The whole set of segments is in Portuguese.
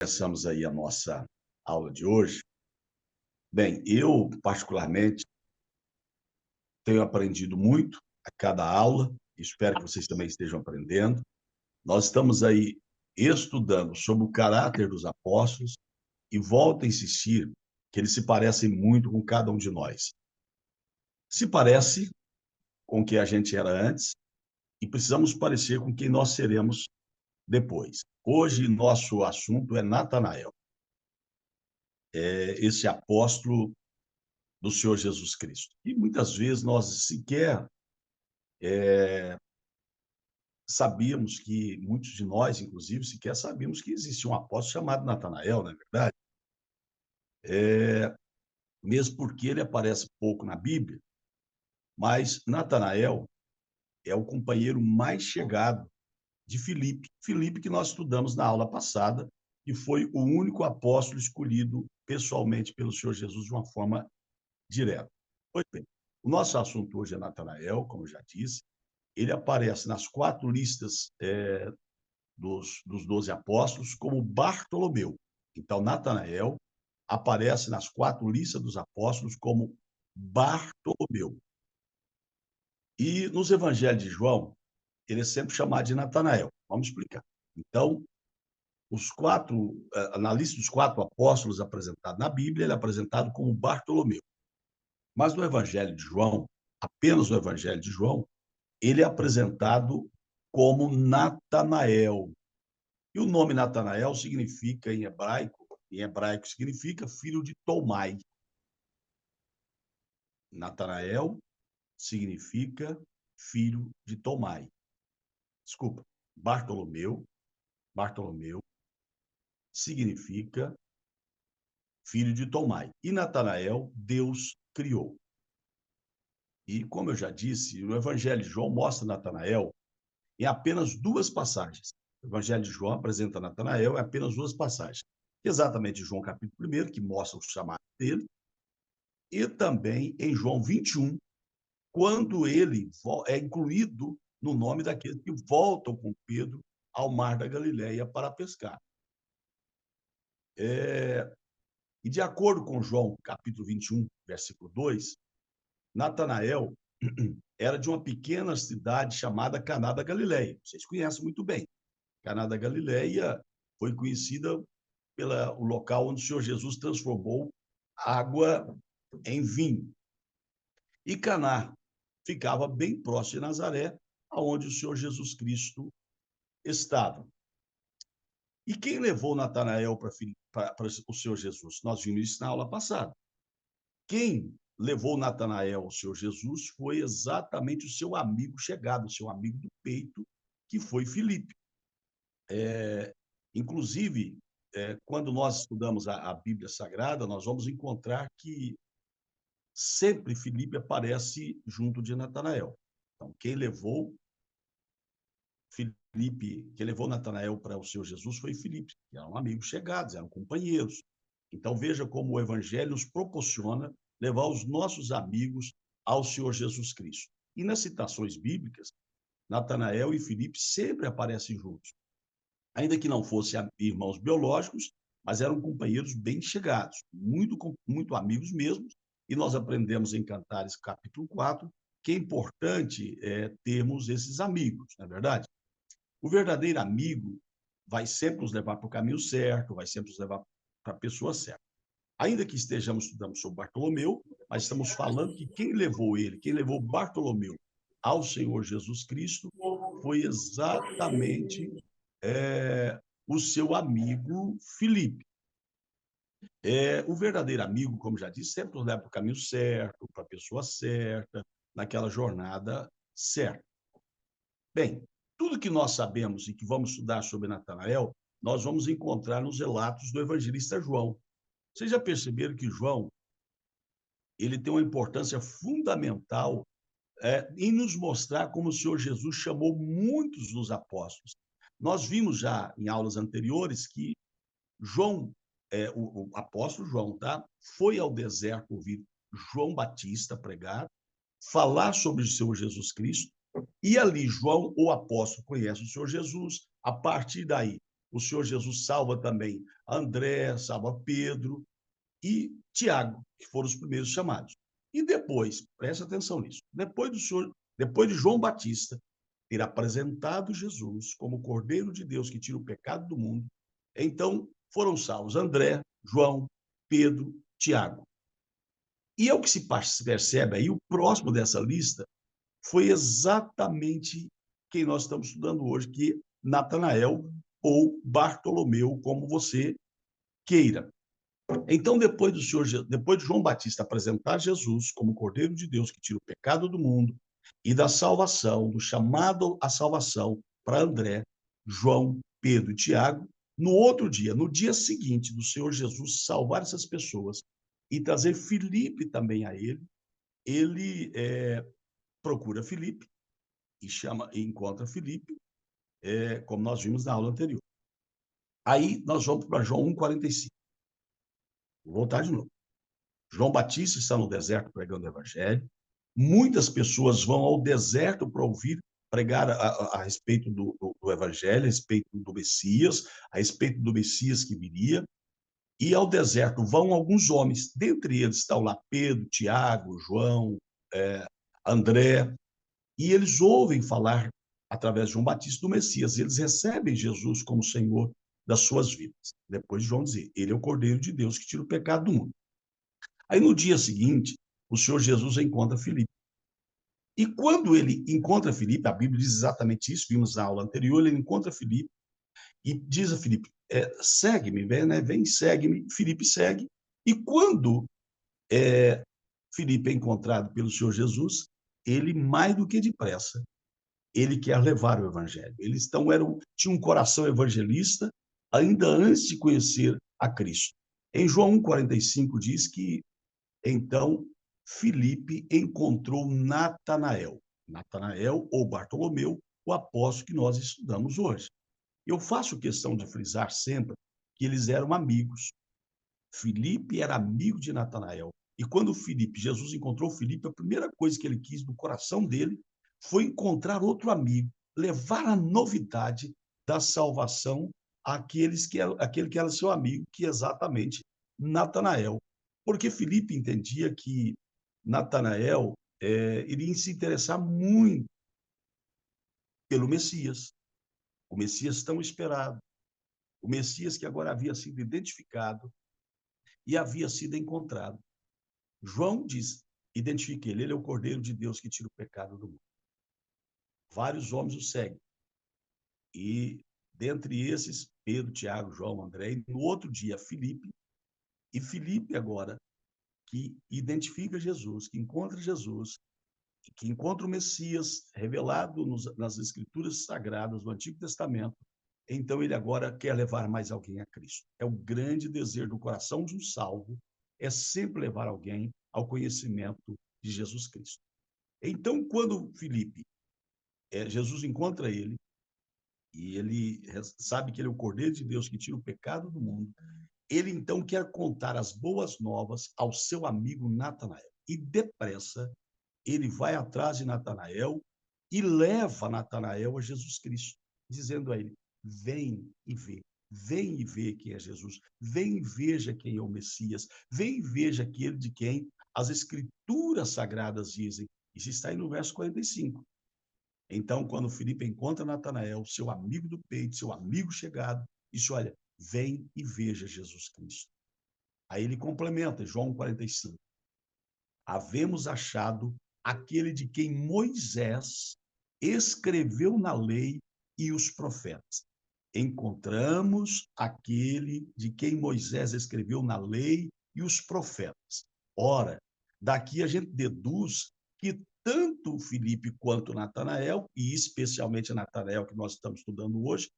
Começamos aí a nossa aula de hoje. Bem, eu particularmente tenho aprendido muito a cada aula, espero que vocês também estejam aprendendo. Nós estamos aí estudando sobre o caráter dos apóstolos e volto a insistir que eles se parecem muito com cada um de nós. Se parece com o que a gente era antes e precisamos parecer com quem nós seremos depois. Hoje, nosso assunto é Natanael, esse apóstolo do Senhor Jesus Cristo. E muitas vezes nós sequer sabíamos que, muitos de nós, inclusive, sequer sabíamos que existia um apóstolo chamado Natanael, não é verdade? Mesmo porque ele aparece pouco na Bíblia, mas Natanael é o companheiro mais chegado de Filipe. Filipe, que nós estudamos na aula passada, que foi o único apóstolo escolhido pessoalmente pelo Senhor Jesus de uma forma direta. Pois bem, o nosso assunto hoje é Natanael, como eu já disse. Ele aparece nas 4 listas dos 12 apóstolos como Bartolomeu. Então, Natanael aparece nas 4 listas dos apóstolos como Bartolomeu. E nos evangelhos de João, ele é sempre chamado de Natanael. Vamos explicar. Então, na lista dos 4 apóstolos apresentados na Bíblia, ele é apresentado como Bartolomeu. Mas no evangelho de João, apenas no evangelho de João, ele é apresentado como Natanael. E o nome Natanael significa, em hebraico significa filho de Tomai. Natanael significa filho de Tomai. Desculpa, Bartolomeu significa filho de Tomai. E Natanael, Deus criou. E, como eu já disse, o Evangelho de João mostra Natanael em apenas 2 passagens. O Evangelho de João apresenta Natanael em apenas 2 passagens. Exatamente João capítulo 1, que mostra o chamado dele, e também em João 21, quando ele é incluído no nome daqueles que voltam com Pedro ao mar da Galileia para pescar. E de acordo com João capítulo 21, versículo 2, Natanael era de uma pequena cidade chamada Caná da Galileia. Vocês conhecem muito bem. Caná da Galileia foi conhecida pelo local onde o Senhor Jesus transformou água em vinho. E Caná ficava bem próximo de Nazaré, aonde o Senhor Jesus Cristo estava. E quem levou Natanael para o Senhor Jesus? Nós vimos isso na aula passada. Quem levou Natanael ao Senhor Jesus foi exatamente o seu amigo chegado, o seu amigo do peito, que foi Filipe. Inclusive, quando nós estudamos a Bíblia Sagrada, nós vamos encontrar que sempre Filipe aparece junto de Natanael. Então, quem levou Natanael para o Senhor Jesus foi Filipe, que eram amigos chegados, eram companheiros. Então, veja como o Evangelho nos proporciona levar os nossos amigos ao Senhor Jesus Cristo. E nas citações bíblicas, Natanael e Filipe sempre aparecem juntos. Ainda que não fossem irmãos biológicos, mas eram companheiros bem chegados, muito amigos mesmo. E nós aprendemos em Cantares, capítulo 4, que é importante termos esses amigos, não é verdade? O verdadeiro amigo vai sempre nos levar para o caminho certo, vai sempre nos levar para a pessoa certa. Ainda que estejamos estudando sobre Bartolomeu, mas estamos falando que quem levou Bartolomeu ao Senhor Jesus Cristo, foi exatamente o seu amigo Filipe. O verdadeiro amigo, como já disse, sempre nos leva para o caminho certo, para a pessoa certa, naquela jornada certa. Bem, tudo que nós sabemos e que vamos estudar sobre Natanael, nós vamos encontrar nos relatos do evangelista João. Vocês já perceberam que João ele tem uma importância fundamental em nos mostrar como o Senhor Jesus chamou muitos dos apóstolos. Nós vimos já em aulas anteriores que João, o apóstolo João, tá? Foi ao deserto ouvir João Batista pregar, falar sobre o Senhor Jesus Cristo, e ali João, o apóstolo, conhece o Senhor Jesus. A partir daí, o Senhor Jesus salva também André, salva Pedro e Tiago, que foram os primeiros chamados. E depois, preste atenção nisso, depois de João Batista ter apresentado Jesus como o Cordeiro de Deus que tira o pecado do mundo, então foram salvos André, João, Pedro, Tiago. E é o que se percebe aí, o próximo dessa lista foi exatamente quem nós estamos estudando hoje, que é Natanael ou Bartolomeu, como você queira. Então, depois de João Batista apresentar Jesus como Cordeiro de Deus que tira o pecado do mundo e da salvação, do chamado à salvação para André, João, Pedro e Tiago, no outro dia, no dia seguinte do Senhor Jesus salvar essas pessoas e trazer Filipe também a ele procura Filipe e encontra Filipe, como nós vimos na aula anterior. Aí nós vamos para João 1,45. Vou voltar de novo. João Batista está no deserto pregando o evangelho. Muitas pessoas vão ao deserto para ouvir pregar a respeito do evangelho, a respeito do Messias, a respeito do Messias que viria. E ao deserto vão alguns homens, dentre eles estão lá Pedro, Tiago, João, André, e eles ouvem falar, através de João Batista, do Messias. Eles recebem Jesus como Senhor das suas vidas. Depois de João dizer, ele é o Cordeiro de Deus que tira o pecado do mundo. Aí, no dia seguinte, o Senhor Jesus encontra Filipe. E quando ele encontra Filipe, a Bíblia diz exatamente isso, vimos na aula anterior, ele encontra Filipe e diz a Filipe, segue-me, vem, segue-me. Filipe segue. E quando Filipe é encontrado pelo Senhor Jesus, ele, mais do que depressa, ele quer levar o evangelho. Eles tinham um coração evangelista ainda antes de conhecer a Cristo. Em João 1,45 diz que, então, Filipe encontrou Natanael. Natanael ou Bartolomeu, o apóstolo que nós estudamos hoje. Eu faço questão de frisar sempre que eles eram amigos. Filipe era amigo de Natanael. E quando Jesus encontrou Filipe, a primeira coisa que ele quis no coração dele foi encontrar outro amigo, levar a novidade da salvação àquele que era seu amigo, que é exatamente Natanael. Porque Filipe entendia que Natanael iria se interessar muito pelo Messias, o Messias tão esperado, o Messias que agora havia sido identificado e havia sido encontrado. João diz, identifique ele é o Cordeiro de Deus que tira o pecado do mundo. Vários homens o seguem. E, dentre esses, Pedro, Tiago, João, André, e no outro dia, Filipe. E Filipe, agora, que identifica Jesus, que encontra Jesus, que encontra o Messias revelado nas Escrituras Sagradas do Antigo Testamento, então ele agora quer levar mais alguém a Cristo. É o grande desejo do coração de um salvo, é sempre levar alguém ao conhecimento de Jesus Cristo. Então, quando Filipe, Jesus encontra ele, e ele sabe que ele é o Cordeiro de Deus que tira o pecado do mundo, ele então quer contar as boas novas ao seu amigo Natanael. E depressa, ele vai atrás de Natanael e leva Natanael a Jesus Cristo, dizendo a ele, vem e vê quem é Jesus, vem e veja quem é o Messias, vem e veja aquele de quem as Escrituras Sagradas dizem. Isso está aí no verso 45. Então, quando Filipe encontra Natanael, seu amigo do peito, seu amigo chegado, disse, olha, vem e veja Jesus Cristo. Aí ele complementa, João 45. Havemos achado aquele de quem Moisés escreveu na lei e os profetas. Encontramos aquele de quem Moisés escreveu na lei e os profetas. Ora, daqui a gente deduz que tanto Filipe quanto Natanael, e especialmente Natanael, que nós estamos estudando hoje,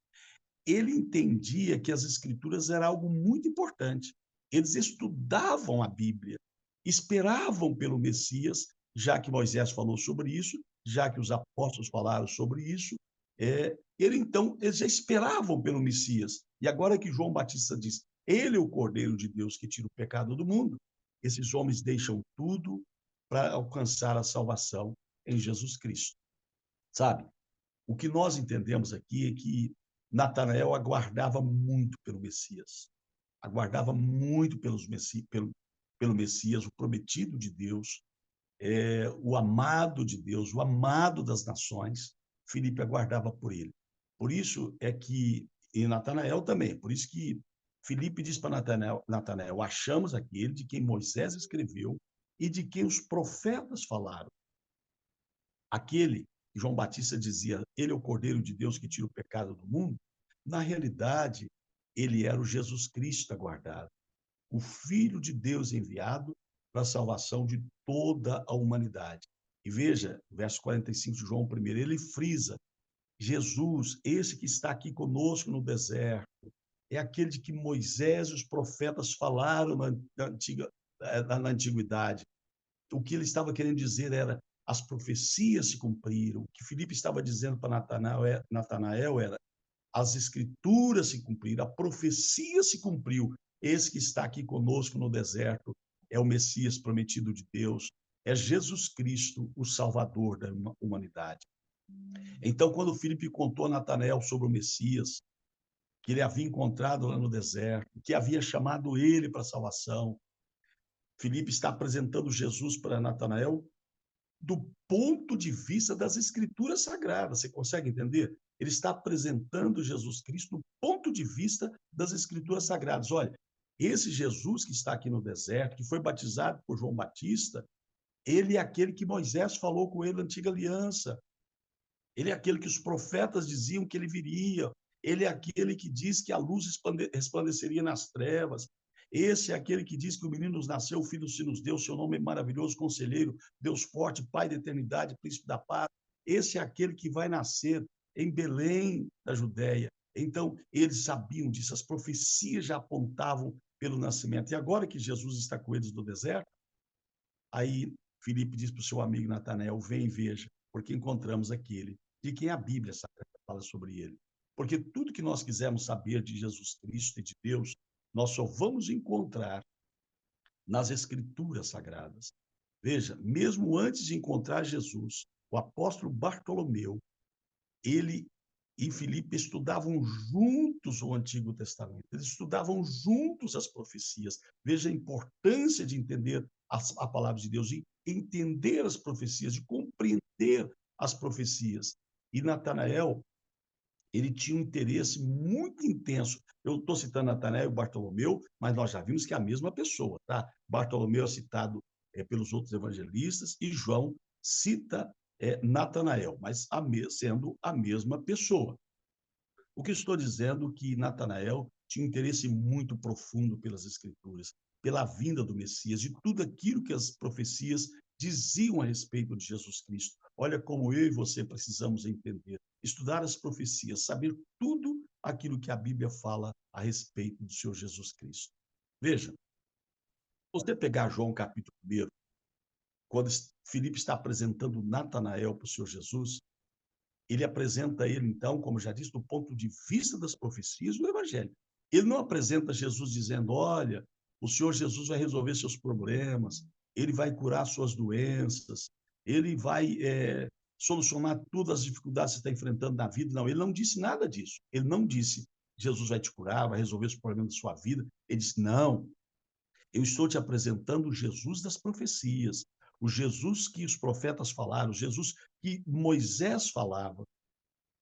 ele entendia que as escrituras era algo muito importante. Eles estudavam a Bíblia, esperavam pelo Messias, já que Moisés falou sobre isso, já que os apóstolos falaram sobre isso, eles já esperavam pelo Messias. E agora que João Batista diz, ele é o Cordeiro de Deus que tira o pecado do mundo, esses homens deixam tudo para alcançar a salvação em Jesus Cristo. Sabe? O que nós entendemos aqui é que Natanael aguardava muito pelo Messias, aguardava muito pelo Messias, o prometido de Deus, o amado de Deus, o amado das nações. Filipe aguardava por ele. Por isso é que, e Natanael também, por isso que Filipe diz para Natanael, achamos aquele de quem Moisés escreveu e de quem os profetas falaram. Aquele que João Batista dizia, ele é o Cordeiro de Deus que tira o pecado do mundo, na realidade, ele era o Jesus Cristo aguardado, o Filho de Deus enviado para a salvação de toda a humanidade. E veja, verso 45 de João 1, ele frisa, Jesus, esse que está aqui conosco no deserto, é aquele de que Moisés e os profetas falaram na antiguidade. O que ele estava querendo dizer era, as profecias se cumpriram. O que Filipe estava dizendo para Natanael era, as escrituras se cumpriram, a profecia se cumpriu. Esse que está aqui conosco no deserto é o Messias prometido de Deus, é Jesus Cristo, o Salvador da humanidade. Então, quando Filipe contou a Natanael sobre o Messias, que ele havia encontrado lá no deserto, que havia chamado ele para a salvação, Filipe está apresentando Jesus para Natanael do ponto de vista das Escrituras Sagradas. Você consegue entender? Ele está apresentando Jesus Cristo do ponto de vista das Escrituras Sagradas. Olha, esse Jesus que está aqui no deserto, que foi batizado por João Batista, ele é aquele que Moisés falou com ele na antiga aliança. Ele é aquele que os profetas diziam que ele viria. Ele é aquele que diz que a luz resplandeceria nas trevas. Esse é aquele que diz que o menino nos nasceu, o filho se nos deu, seu nome é maravilhoso, conselheiro, Deus forte, Pai da eternidade, príncipe da paz. Esse é aquele que vai nascer em Belém, da Judéia. Então, eles sabiam disso, as profecias já apontavam pelo nascimento. E agora que Jesus está com eles no deserto, aí Filipe diz para o seu amigo Natanael, vem e veja, porque encontramos aquele de quem a Bíblia fala sobre ele. Porque tudo que nós quisermos saber de Jesus Cristo e de Deus, nós só vamos encontrar nas Escrituras Sagradas. Veja, mesmo antes de encontrar Jesus, o apóstolo Bartolomeu, ele e Filipe estudavam juntos o Antigo Testamento, eles estudavam juntos as profecias. Veja a importância de entender a palavra de Deus, de entender as profecias, de compreender as profecias. E Natanael, ele tinha um interesse muito intenso. Eu estou citando Natanael e Bartolomeu, mas nós já vimos que é a mesma pessoa, tá? Bartolomeu é citado pelos outros evangelistas e João cita Natanael, mas sendo a mesma pessoa. O que estou dizendo é que Natanael tinha um interesse muito profundo pelas Escrituras, pela vinda do Messias, de tudo aquilo que as profecias diziam a respeito de Jesus Cristo. Olha como eu e você precisamos entender, estudar as profecias, saber tudo aquilo que a Bíblia fala a respeito do Senhor Jesus Cristo. Veja, você pegar João capítulo 1, quando Filipe está apresentando Natanael para o Senhor Jesus, ele apresenta ele, então, como já disse, do ponto de vista das profecias do Evangelho. Ele não apresenta Jesus dizendo, olha, o Senhor Jesus vai resolver seus problemas, ele vai curar suas doenças, ele vai solucionar todas as dificuldades que você está enfrentando na vida. Não, ele não disse nada disso. Ele não disse, Jesus vai te curar, vai resolver os problemas da sua vida. Ele disse, não, eu estou te apresentando o Jesus das profecias, o Jesus que os profetas falaram, o Jesus que Moisés falava.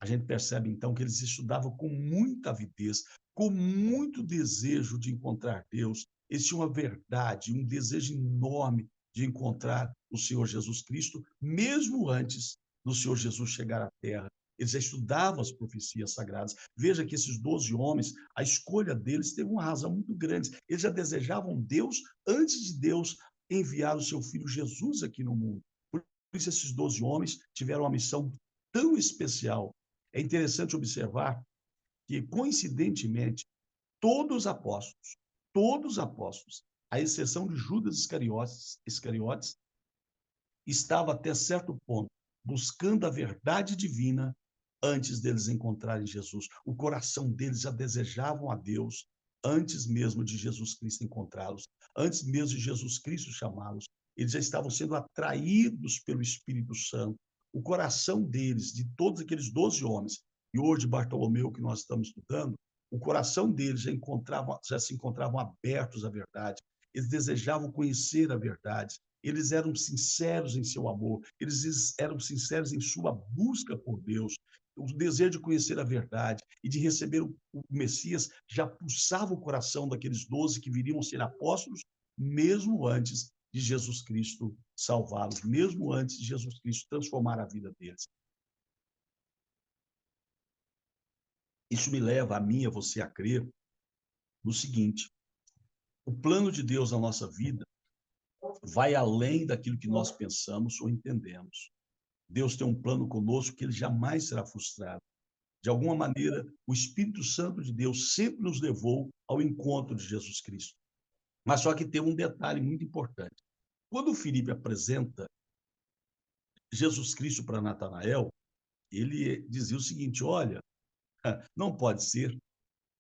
A gente percebe, então, que eles estudavam com muita avidez, com muito desejo de encontrar Deus. Eles tinham uma verdade, um desejo enorme de encontrar o Senhor Jesus Cristo, mesmo antes do Senhor Jesus chegar à Terra. Eles já estudavam as profecias sagradas. Veja que esses 12 homens, a escolha deles teve uma razão muito grande. Eles já desejavam Deus antes de Deus enviar o seu filho Jesus aqui no mundo. Por isso, esses 12 homens tiveram uma missão tão especial. É interessante observar que, coincidentemente, todos os apóstolos, à exceção de Judas Iscariotes, estava até certo ponto buscando a verdade divina antes deles encontrarem Jesus. O coração deles já desejavam a Deus antes mesmo de Jesus Cristo encontrá-los, antes mesmo de Jesus Cristo chamá-los. Eles já estavam sendo atraídos pelo Espírito Santo. O coração deles, de todos aqueles 12 homens, e hoje Bartolomeu, que nós estamos estudando, o coração deles já se encontravam abertos à verdade, eles desejavam conhecer a verdade, eles eram sinceros em seu amor, eles eram sinceros em sua busca por Deus, o desejo de conhecer a verdade e de receber o Messias já pulsava o coração daqueles 12 que viriam a ser apóstolos, mesmo antes de Jesus Cristo salvá-los, mesmo antes de Jesus Cristo transformar a vida deles. Isso me leva a mim, a você, a crer no seguinte: o plano de Deus na nossa vida vai além daquilo que nós pensamos ou entendemos. Deus tem um plano conosco que ele jamais será frustrado. De alguma maneira, o Espírito Santo de Deus sempre nos levou ao encontro de Jesus Cristo. Mas só que tem um detalhe muito importante. Quando o Filipe apresenta Jesus Cristo para Natanael, ele dizia o seguinte: olha, não pode ser,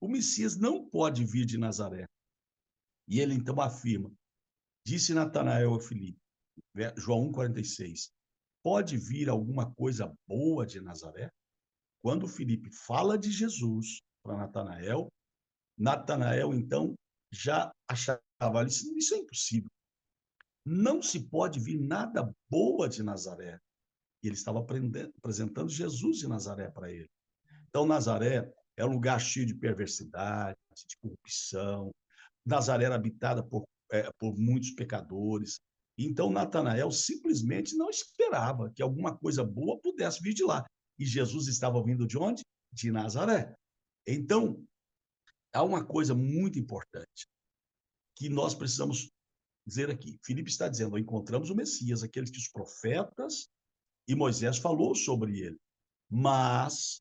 o Messias não pode vir de Nazaré. E ele então afirma: disse Natanael a Filipe, João 1,46, pode vir alguma coisa boa de Nazaré? Quando Filipe fala de Jesus para Natanael, Natanael então já achava: isso é impossível. Não se pode vir nada boa de Nazaré. E ele estava apresentando Jesus de Nazaré para ele. Então, Nazaré é um lugar cheio de perversidade, de corrupção. Nazaré era habitada por muitos pecadores. Então, Natanael simplesmente não esperava que alguma coisa boa pudesse vir de lá. E Jesus estava vindo de onde? De Nazaré. Então, há uma coisa muito importante que nós precisamos dizer aqui. Filipe está dizendo: encontramos o Messias, aquele que os profetas e Moisés falou sobre ele. Mas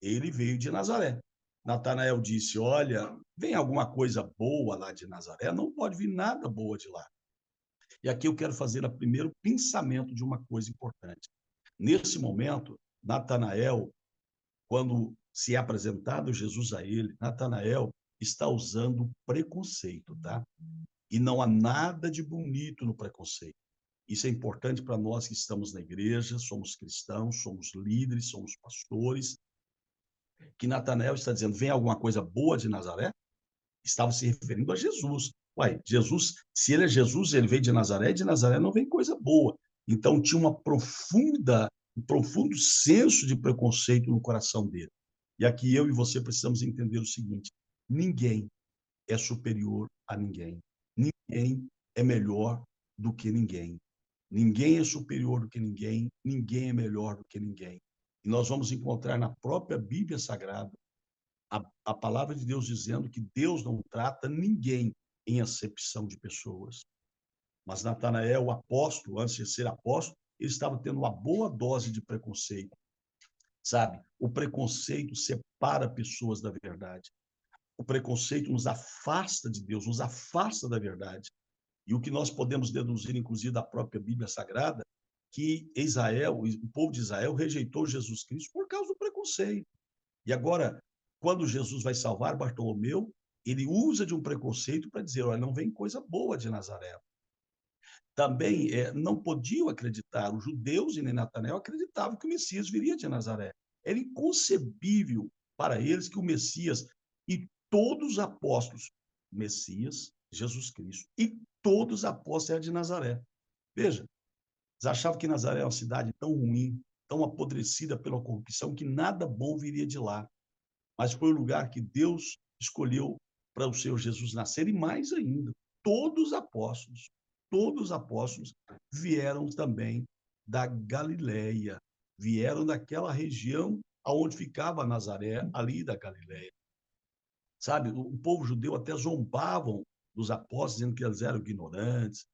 ele veio de Nazaré. Natanael disse: olha, vem alguma coisa boa lá de Nazaré? Não pode vir nada boa de lá. E aqui eu quero fazer o primeiro pensamento de uma coisa importante. Nesse momento, Natanael, quando se é apresentado Jesus a ele, Natanael está usando preconceito, tá? E não há nada de bonito no preconceito. Isso é importante para nós que estamos na igreja, somos cristãos, somos líderes, somos pastores, que Natanael está dizendo: vem alguma coisa boa de Nazaré? Estava se referindo a Jesus. Uai, Jesus, se ele é Jesus, ele veio de Nazaré não vem coisa boa. Então tinha um profundo senso de preconceito no coração dele. E aqui eu e você precisamos entender o seguinte: ninguém é superior a ninguém. Ninguém é melhor do que ninguém. Ninguém é superior do que ninguém, ninguém é melhor do que ninguém. E nós vamos encontrar na própria Bíblia Sagrada a palavra de Deus dizendo que Deus não trata ninguém em acepção de pessoas. Mas Natanael, o apóstolo, antes de ser apóstolo, ele estava tendo uma boa dose de preconceito. Sabe? O preconceito separa pessoas da verdade. O preconceito nos afasta de Deus, nos afasta da verdade. E o que nós podemos deduzir, inclusive, da própria Bíblia Sagrada, que Israel, o povo de Israel, rejeitou Jesus Cristo por causa do preconceito. E agora, quando Jesus vai salvar Bartolomeu, ele usa de um preconceito para dizer: olha, não vem coisa boa de Nazaré. Também não podiam acreditar, os judeus e nem Natanael acreditavam que o Messias viria de Nazaré. Era inconcebível para eles que o Messias e todos os apóstolos, Messias, Jesus Cristo, e todos os apóstolos eram de Nazaré. Veja, eles achavam que Nazaré era uma cidade tão ruim, tão apodrecida pela corrupção, que nada bom viria de lá. Mas foi o lugar que Deus escolheu para o Senhor Jesus nascer, e mais ainda, todos os apóstolos vieram também da Galileia, vieram daquela região aonde ficava Nazaré, ali da Galileia. Sabe, o povo judeu até zombavam dos apóstolos, dizendo que eles eram ignorantes,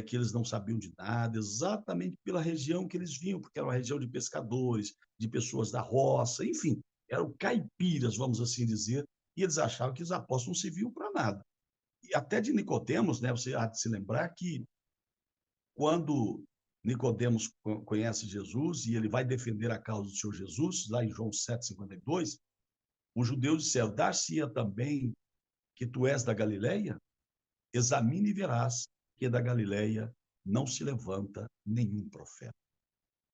que eles não sabiam de nada, exatamente pela região que eles vinham, porque era uma região de pescadores, de pessoas da roça, enfim, eram caipiras, vamos assim dizer, e eles achavam que os apóstolos não serviam para nada. E até de Nicodemos, né, você há de se lembrar que quando Nicodemos conhece Jesus e ele vai defender a causa do Senhor Jesus, lá em João 7,52, os judeus disseram: dar-se-ia também que tu és da Galileia? Examine e verás que da Galileia não se levanta nenhum profeta.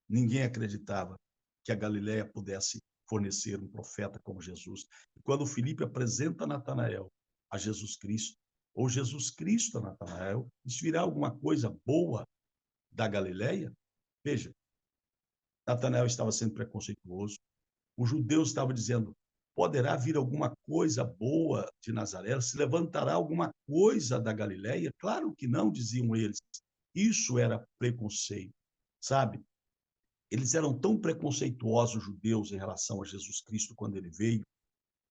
Ninguém acreditava que a Galileia pudesse fornecer um profeta como Jesus. E quando Filipe apresenta Natanael a Jesus Cristo, ou Jesus Cristo a Natanael, isso virá alguma coisa boa da Galileia? Veja, Natanael estava sendo preconceituoso, os judeus estavam dizendo: poderá vir alguma coisa boa de Nazaré? Se levantará alguma coisa da Galileia? Claro que não, diziam eles. Isso era preconceito, sabe? Eles eram tão preconceituosos, os judeus, em relação a Jesus Cristo quando ele veio,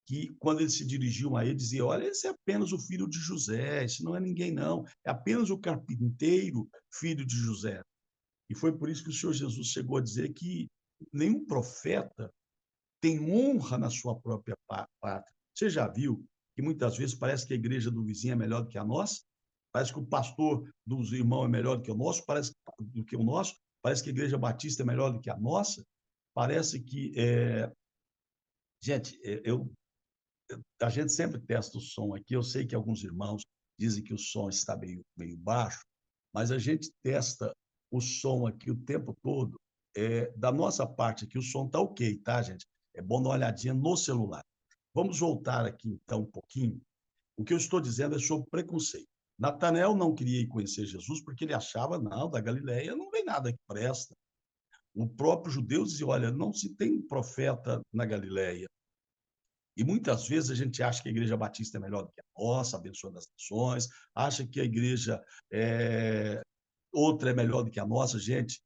que quando eles se dirigiam a ele, diziam: olha, esse é apenas o filho de José, esse não é ninguém, não. É apenas o carpinteiro, filho de José. E foi por isso que o Senhor Jesus chegou a dizer que nenhum profeta tem honra na sua própria pátria. Você já viu que muitas vezes parece que a igreja do vizinho é melhor do que a nossa? Parece que o pastor dos irmãos é melhor do que o nosso, parece que a igreja batista é melhor do que a nossa, parece que gente, a gente sempre testa o som aqui. Eu sei que alguns irmãos dizem que o som está meio baixo, mas a gente testa o som aqui o tempo todo. Da nossa parte aqui, o som está ok, tá, gente? É bom dar uma olhadinha no celular. Vamos voltar aqui, então, um pouquinho. O que eu estou dizendo é sobre preconceito. Natanael não queria ir conhecer Jesus porque ele achava: não, da Galileia não vem nada que presta. O próprio judeu dizia: olha, não se tem profeta na Galileia. E muitas vezes a gente acha que a Igreja Batista é melhor do que a nossa, abençoa das nações, acha que a igreja outra é melhor do que a nossa. Gente,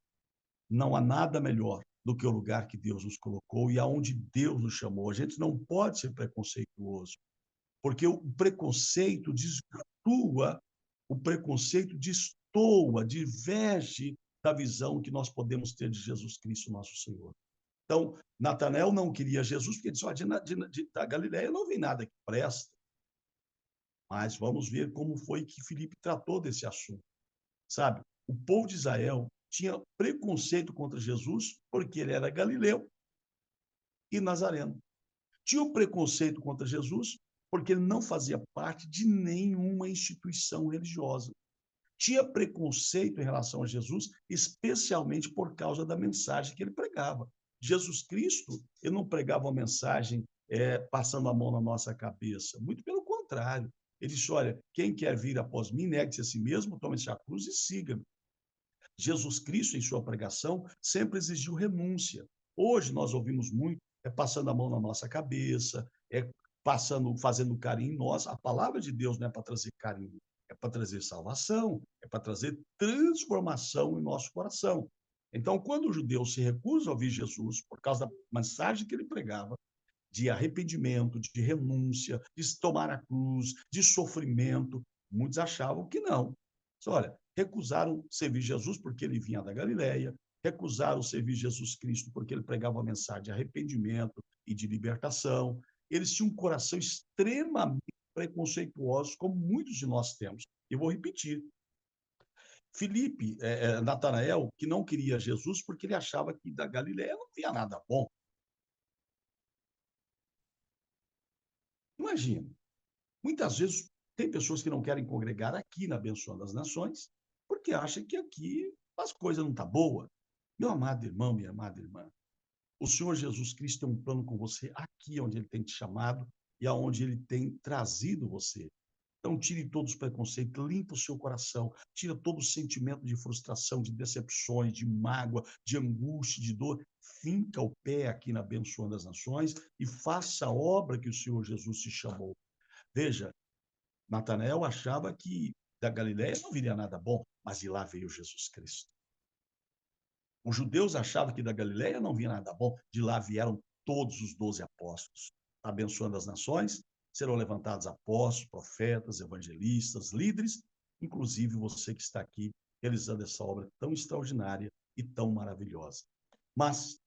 não há nada melhor do que o lugar que Deus nos colocou e aonde Deus nos chamou. A gente não pode ser preconceituoso, porque o preconceito desvirtua, o preconceito destoa, diverge da visão que nós podemos ter de Jesus Cristo, nosso Senhor. Então, Natanael não queria Jesus, porque ele disse: da Galileia não vem nada que presta. Mas vamos ver como foi que Filipe tratou desse assunto. Sabe, o povo de Israel tinha preconceito contra Jesus porque ele era galileu e nazareno. Tinha o preconceito contra Jesus porque ele não fazia parte de nenhuma instituição religiosa. Tinha preconceito em relação a Jesus, especialmente por causa da mensagem que ele pregava. Jesus Cristo, ele não pregava uma mensagem passando a mão na nossa cabeça. Muito pelo contrário. Ele disse: olha, quem quer vir após mim, negue-se a si mesmo, tome-se a cruz e siga-me. Jesus Cristo, em sua pregação, sempre exigiu renúncia. Hoje nós ouvimos muito, passando a mão na nossa cabeça, fazendo carinho em nós. A palavra de Deus não é para trazer carinho, é para trazer salvação, é para trazer transformação em nosso coração. Então, quando o judeu se recusa a ouvir Jesus por causa da mensagem que ele pregava, de arrependimento, de renúncia, de tomar a cruz, de sofrimento, muitos achavam que não. Olha, recusaram servir Jesus porque ele vinha da Galileia, recusaram servir Jesus Cristo porque ele pregava a mensagem de arrependimento e de libertação. Eles tinham um coração extremamente preconceituoso, como muitos de nós temos. Eu vou repetir. Filipe, Natanael, que não queria Jesus porque ele achava que da Galileia não vinha nada bom. Imagina, muitas vezes tem pessoas que não querem congregar aqui na Abençoando das Nações porque acham que aqui as coisas não estão boas. Meu amado irmão, minha amada irmã, o Senhor Jesus Cristo tem um plano com você aqui onde Ele tem te chamado e aonde Ele tem trazido você. Então, tire todos os preconceitos, limpa o seu coração, tira todo o sentimento de frustração, de decepções, de mágoa, de angústia, de dor. Finca o pé aqui na Abençoando as Nações e faça a obra que o Senhor Jesus te chamou. Veja, Natanael achava que da Galiléia não viria nada bom, mas de lá veio Jesus Cristo. Os judeus achavam que da Galiléia não vinha nada bom, de lá vieram todos os 12 apóstolos. Abençoando as nações, serão levantados apóstolos, profetas, evangelistas, líderes, inclusive você que está aqui realizando essa obra tão extraordinária e tão maravilhosa. Mas,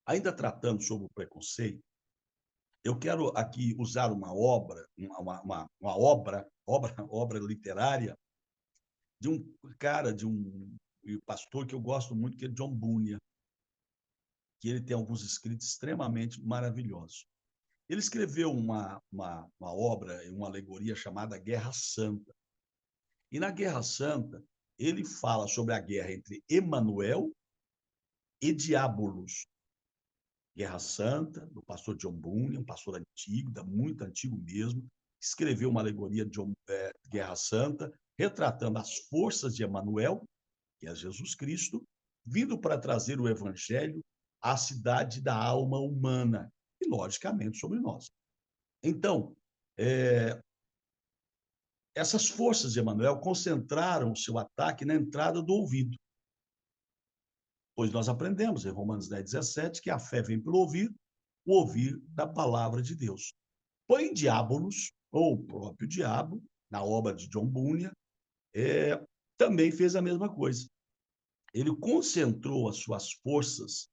ainda tratando sobre o preconceito, eu quero aqui usar uma obra, obra literária de um cara, de um pastor que eu gosto muito, que é John Bunyan, que ele tem alguns escritos extremamente maravilhosos. Ele escreveu uma obra, uma alegoria chamada Guerra Santa. E na Guerra Santa, ele fala sobre a guerra entre Emanuel e Diabolos. Guerra Santa, do pastor John Bunyan, um pastor antigo, muito antigo mesmo, escreveu uma alegoria de Guerra Santa, retratando as forças de Emanuel, que é Jesus Cristo, vindo para trazer o evangelho à cidade da alma humana, e, logicamente, sobre nós. Então, essas forças de Emanuel concentraram o seu ataque na entrada do ouvido, pois nós aprendemos em Romanos 10:17 que a fé vem pelo ouvir da palavra de Deus. Porém, Diabolos, ou o próprio diabo, na obra de John Bunyan, também fez a mesma coisa. Ele concentrou as suas forças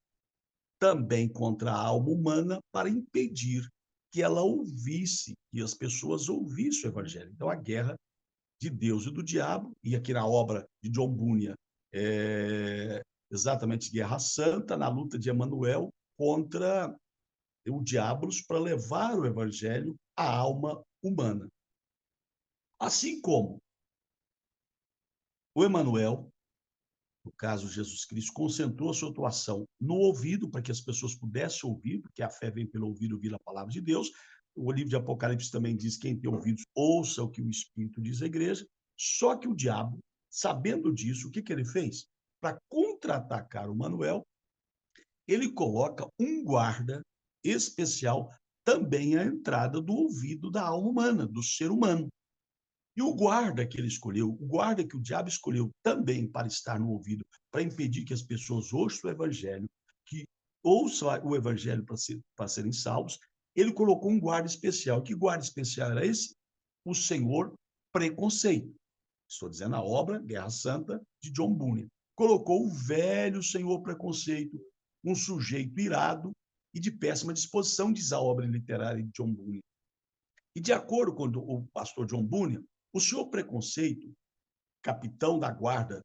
também contra a alma humana para impedir que ela ouvisse, que as pessoas ouvissem o evangelho. Então, a guerra de Deus e do diabo, e aqui na obra de John Bunyan, exatamente Guerra Santa, na luta de Emanuel contra o diabolos para levar o evangelho à alma humana. Assim como o Emanuel, no caso Jesus Cristo, concentrou a sua atuação no ouvido para que as pessoas pudessem ouvir, porque a fé vem pelo ouvir a palavra de Deus. O livro de Apocalipse também diz: quem tem ouvidos, ouça o que o Espírito diz à igreja. Só que o diabo, sabendo disso, o que ele fez? Para contra-atacar o Emanuel, ele coloca um guarda especial também à entrada do ouvido da alma humana, do ser humano. E o guarda que ele escolheu, o guarda que o diabo escolheu também para estar no ouvido, para impedir que as pessoas ouçam o evangelho, que ouçam o evangelho para serem salvos, ele colocou um guarda especial. Que guarda especial era esse? O Senhor Preconceito. Estou dizendo a obra Guerra Santa de John Bunyan. Colocou o velho Senhor Preconceito, um sujeito irado e de péssima disposição, diz a obra literária de John Bunyan. E de acordo com o pastor John Bunyan, o senhor Preconceito, capitão da guarda,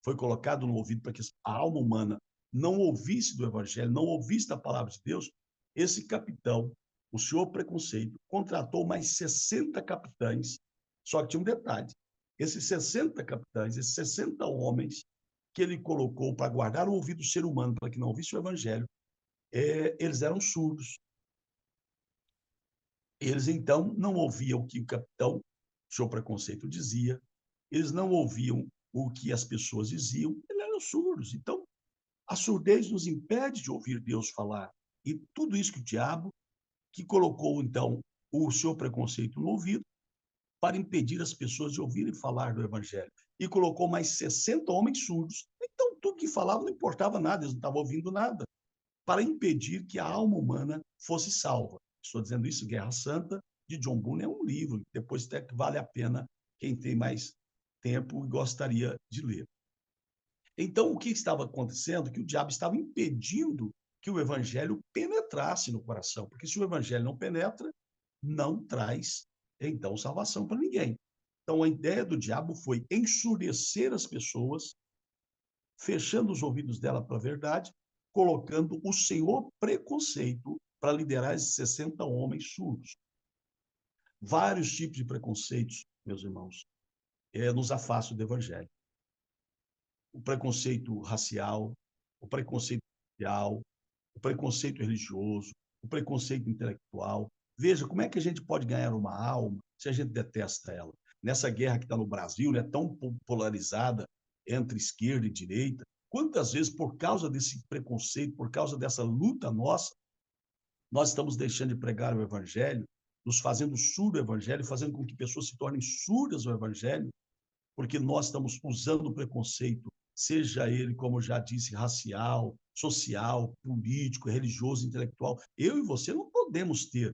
foi colocado no ouvido para que a alma humana não ouvisse do evangelho, não ouvisse da palavra de Deus. Esse capitão, o senhor Preconceito, contratou mais 60 capitães, só que tinha um detalhe: esses 60 capitães, esses 60 homens que ele colocou para guardar o ouvido do ser humano, para que não ouvisse o evangelho, eles eram surdos. Eles, então, não ouviam o que o capitão, o seu Preconceito, dizia, eles não ouviam o que as pessoas diziam, eles eram surdos. Então, a surdez nos impede de ouvir Deus falar. E tudo isso que o diabo, que colocou, então, o seu Preconceito no ouvido, para impedir as pessoas de ouvirem falar do evangelho. E colocou mais 60 homens surdos. Então, tudo que falavam não importava nada, eles não estavam ouvindo nada, para impedir que a alma humana fosse salva. Estou dizendo isso, Guerra Santa, de John Bunyan, é um livro, depois até que vale a pena quem tem mais tempo e gostaria de ler. Então, o que estava acontecendo? Que o diabo estava impedindo que o evangelho penetrasse no coração, porque se o evangelho não penetra, não traz, então, salvação para ninguém. Então, a ideia do diabo foi ensurdecer as pessoas, fechando os ouvidos dela para a verdade, colocando o senhor Preconceito para liderar esses 60 homens surdos. Vários tipos de preconceitos, meus irmãos, nos afastam do evangelho. O preconceito racial, o preconceito social, o preconceito religioso, o preconceito intelectual. Veja, como é que a gente pode ganhar uma alma se a gente detesta ela? Nessa guerra que está no Brasil, né, tão polarizada entre esquerda e direita, quantas vezes, por causa desse preconceito, por causa dessa luta nossa, nós estamos deixando de pregar o evangelho, nos fazendo surdo ao evangelho, fazendo com que pessoas se tornem surdas ao evangelho, porque nós estamos usando o preconceito, seja ele, como já disse, racial, social, político, religioso, intelectual. Eu e você não podemos ter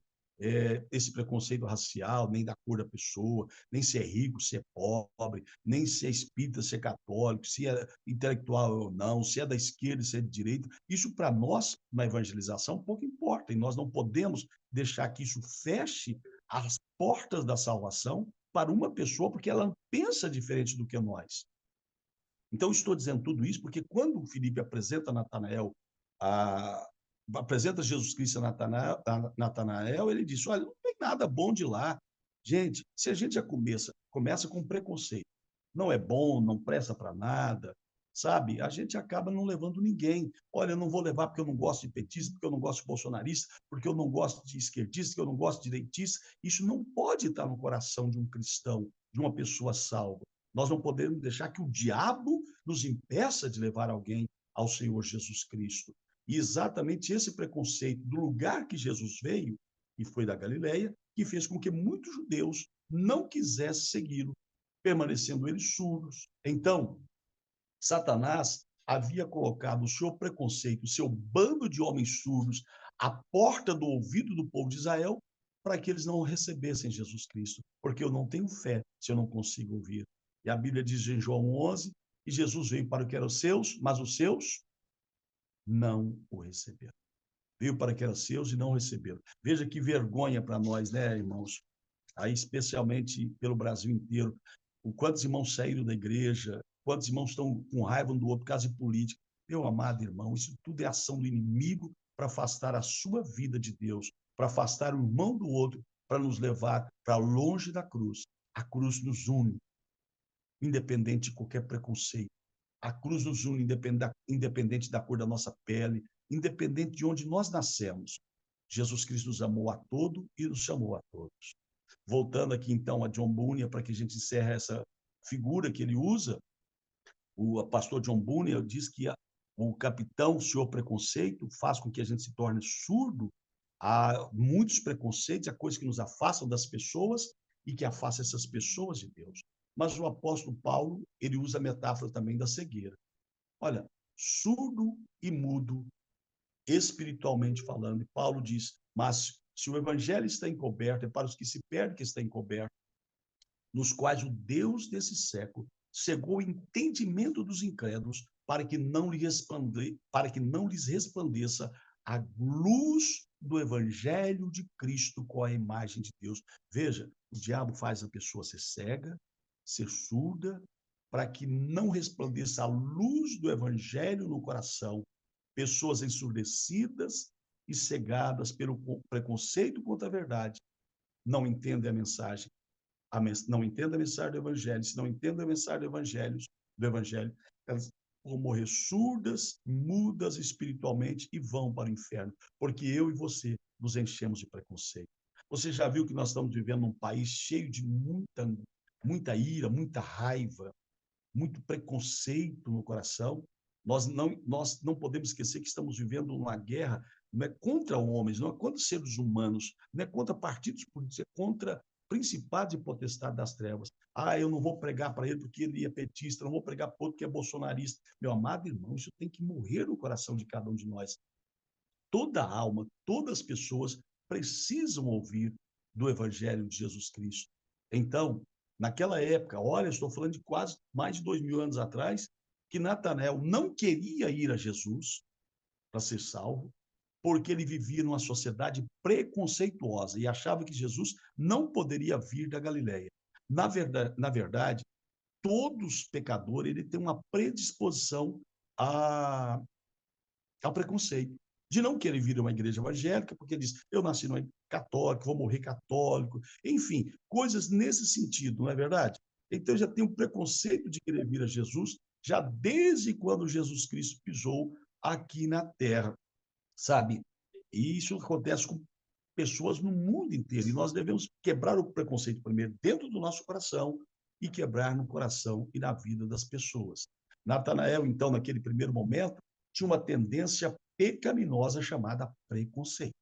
esse preconceito racial, nem da cor da pessoa, nem se é rico, se é pobre, nem se é espírita, se é católico, se é intelectual ou não, se é da esquerda, se é de direita. Isso, para nós, na evangelização, pouco importa, e nós não podemos deixar que isso feche as portas da salvação para uma pessoa, porque ela pensa diferente do que nós. Então, estou dizendo tudo isso porque quando o Filipe apresenta Natanael, apresenta Jesus Cristo a Natanael, ele diz: olha, não tem nada bom de lá. Gente, se a gente já começa com preconceito, não é bom, não presta para nada, sabe? A gente acaba não levando ninguém. Olha, eu não vou levar porque eu não gosto de petista, porque eu não gosto de bolsonarista, porque eu não gosto de esquerdista, porque eu não gosto de direitista. Isso não pode estar no coração de um cristão, de uma pessoa salva. Nós não podemos deixar que o diabo nos impeça de levar alguém ao Senhor Jesus Cristo. E exatamente esse preconceito do lugar que Jesus veio, e foi da Galileia, que fez com que muitos judeus não quisessem segui-lo, permanecendo eles surdos. Então, Satanás havia colocado o seu preconceito, o seu bando de homens surdos, à porta do ouvido do povo de Israel, para que eles não recebessem Jesus Cristo, porque eu não tenho fé se eu não consigo ouvir. E a Bíblia diz em João 11, que Jesus veio para o que eram os seus, mas os seus não o receberam. Veio para que eram seus e não receberam. Veja que vergonha para nós, né, irmãos? Aí, especialmente pelo Brasil inteiro, o quantos irmãos saíram da igreja, quantos irmãos estão com raiva um do outro por causa de política. Meu amado irmão, isso tudo é ação do inimigo para afastar a sua vida de Deus, para afastar o irmão do outro, para nos levar para longe da cruz. A cruz nos une, independente de qualquer preconceito. A cruz nos une, independente da cor da nossa pele, independente de onde nós nascemos. Jesus Cristo nos amou a todo e nos chamou a todos. Voltando aqui, então, a John Bunyan, para que a gente encerre essa figura que ele usa, o pastor John Bunyan diz que o capitão, o senhor preconceito, faz com que a gente se torne surdo a muitos preconceitos, a coisas que nos afastam das pessoas e que afastam essas pessoas de Deus. Mas o apóstolo Paulo, ele usa a metáfora também da cegueira. Olha, surdo e mudo, espiritualmente falando, e Paulo diz, mas se o evangelho está encoberto, é para os que se perdem que está encoberto, nos quais o Deus desse século cegou o entendimento dos incrédulos para que não lhes resplandeça a luz do evangelho de Cristo com a imagem de Deus. Veja, o diabo faz a pessoa ser cega, ser surda, para que não resplandeça a luz do evangelho no coração. Pessoas ensurdecidas e cegadas pelo preconceito contra a verdade não entendem a mensagem não entendem a mensagem do Evangelho, se não entendem a mensagem do Evangelho, elas vão morrer surdas, mudas espiritualmente e vão para o inferno, porque eu e você nos enchemos de preconceito. Você já viu que nós estamos vivendo num país cheio de muita ira, muita raiva, muito preconceito no coração. Nós não podemos esquecer que estamos vivendo uma guerra não é contra homens, não é contra seres humanos, não é contra partidos políticos, é contra principados e potestades das trevas. Ah, eu não vou pregar para ele porque ele é petista, não vou pregar para outro que é bolsonarista. Meu amado irmão, isso tem que morrer no coração de cada um de nós. Toda alma, todas as pessoas precisam ouvir do Evangelho de Jesus Cristo. Então, naquela época, olha, estou falando de quase mais de 2000 anos atrás, que Natanael não queria ir a Jesus para ser salvo, porque ele vivia numa sociedade preconceituosa e achava que Jesus não poderia vir da Galileia. Na verdade, todos pecadores ele tem uma predisposição a ao preconceito, de não querer vir a uma igreja evangélica, porque diz, eu nasci numa católica, vou morrer católico, enfim, coisas nesse sentido, não é verdade? Então já tem um preconceito de querer vir a Jesus, já desde quando Jesus Cristo pisou aqui na terra, sabe? E isso acontece com pessoas no mundo inteiro, e nós devemos quebrar o preconceito primeiro dentro do nosso coração e quebrar no coração e na vida das pessoas. Natanael, então, naquele primeiro momento, tinha uma tendência pecaminosa chamada preconceito.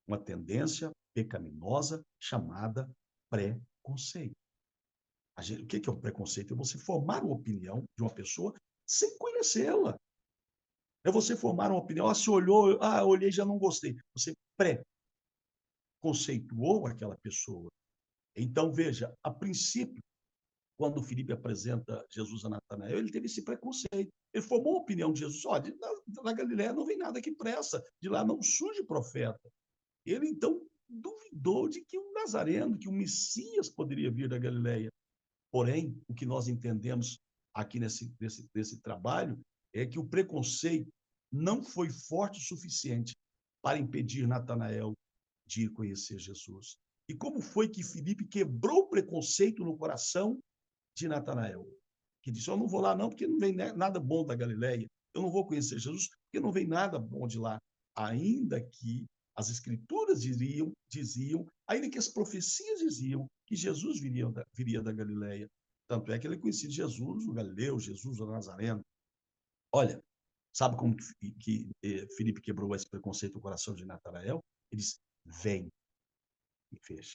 Uma tendência pecaminosa chamada preconceito. O que é o preconceito? É você formar uma opinião de uma pessoa sem conhecê-la. É você formar uma opinião. Ah, se olhou, olhei e já não gostei. Você preconceituou aquela pessoa. Então, veja, a princípio, quando o Filipe apresenta Jesus a Natanael, ele teve esse preconceito. Ele formou a opinião de Jesus. Olha, na Galiléia não vem nada que presta, de lá não surge profeta. Ele, então, duvidou de que um Nazareno, que um Messias poderia vir da Galiléia. Porém, o que nós entendemos aqui nesse trabalho é que o preconceito não foi forte o suficiente para impedir Natanael de ir conhecer Jesus. E como foi que Filipe quebrou o preconceito no coração de Natanael? que disse: eu não vou lá não, porque não vem nada bom da Galileia. Eu não vou conhecer Jesus, porque não vem nada bom de lá. Ainda que as escrituras diziam, ainda que as profecias diziam que Jesus viria da Galileia. Tanto é que ele é conhecia Jesus, o Galileu, Jesus, o Nazareno. Olha, sabe como que Filipe quebrou esse preconceito no coração de Natanael? Ele disse: vem e veja.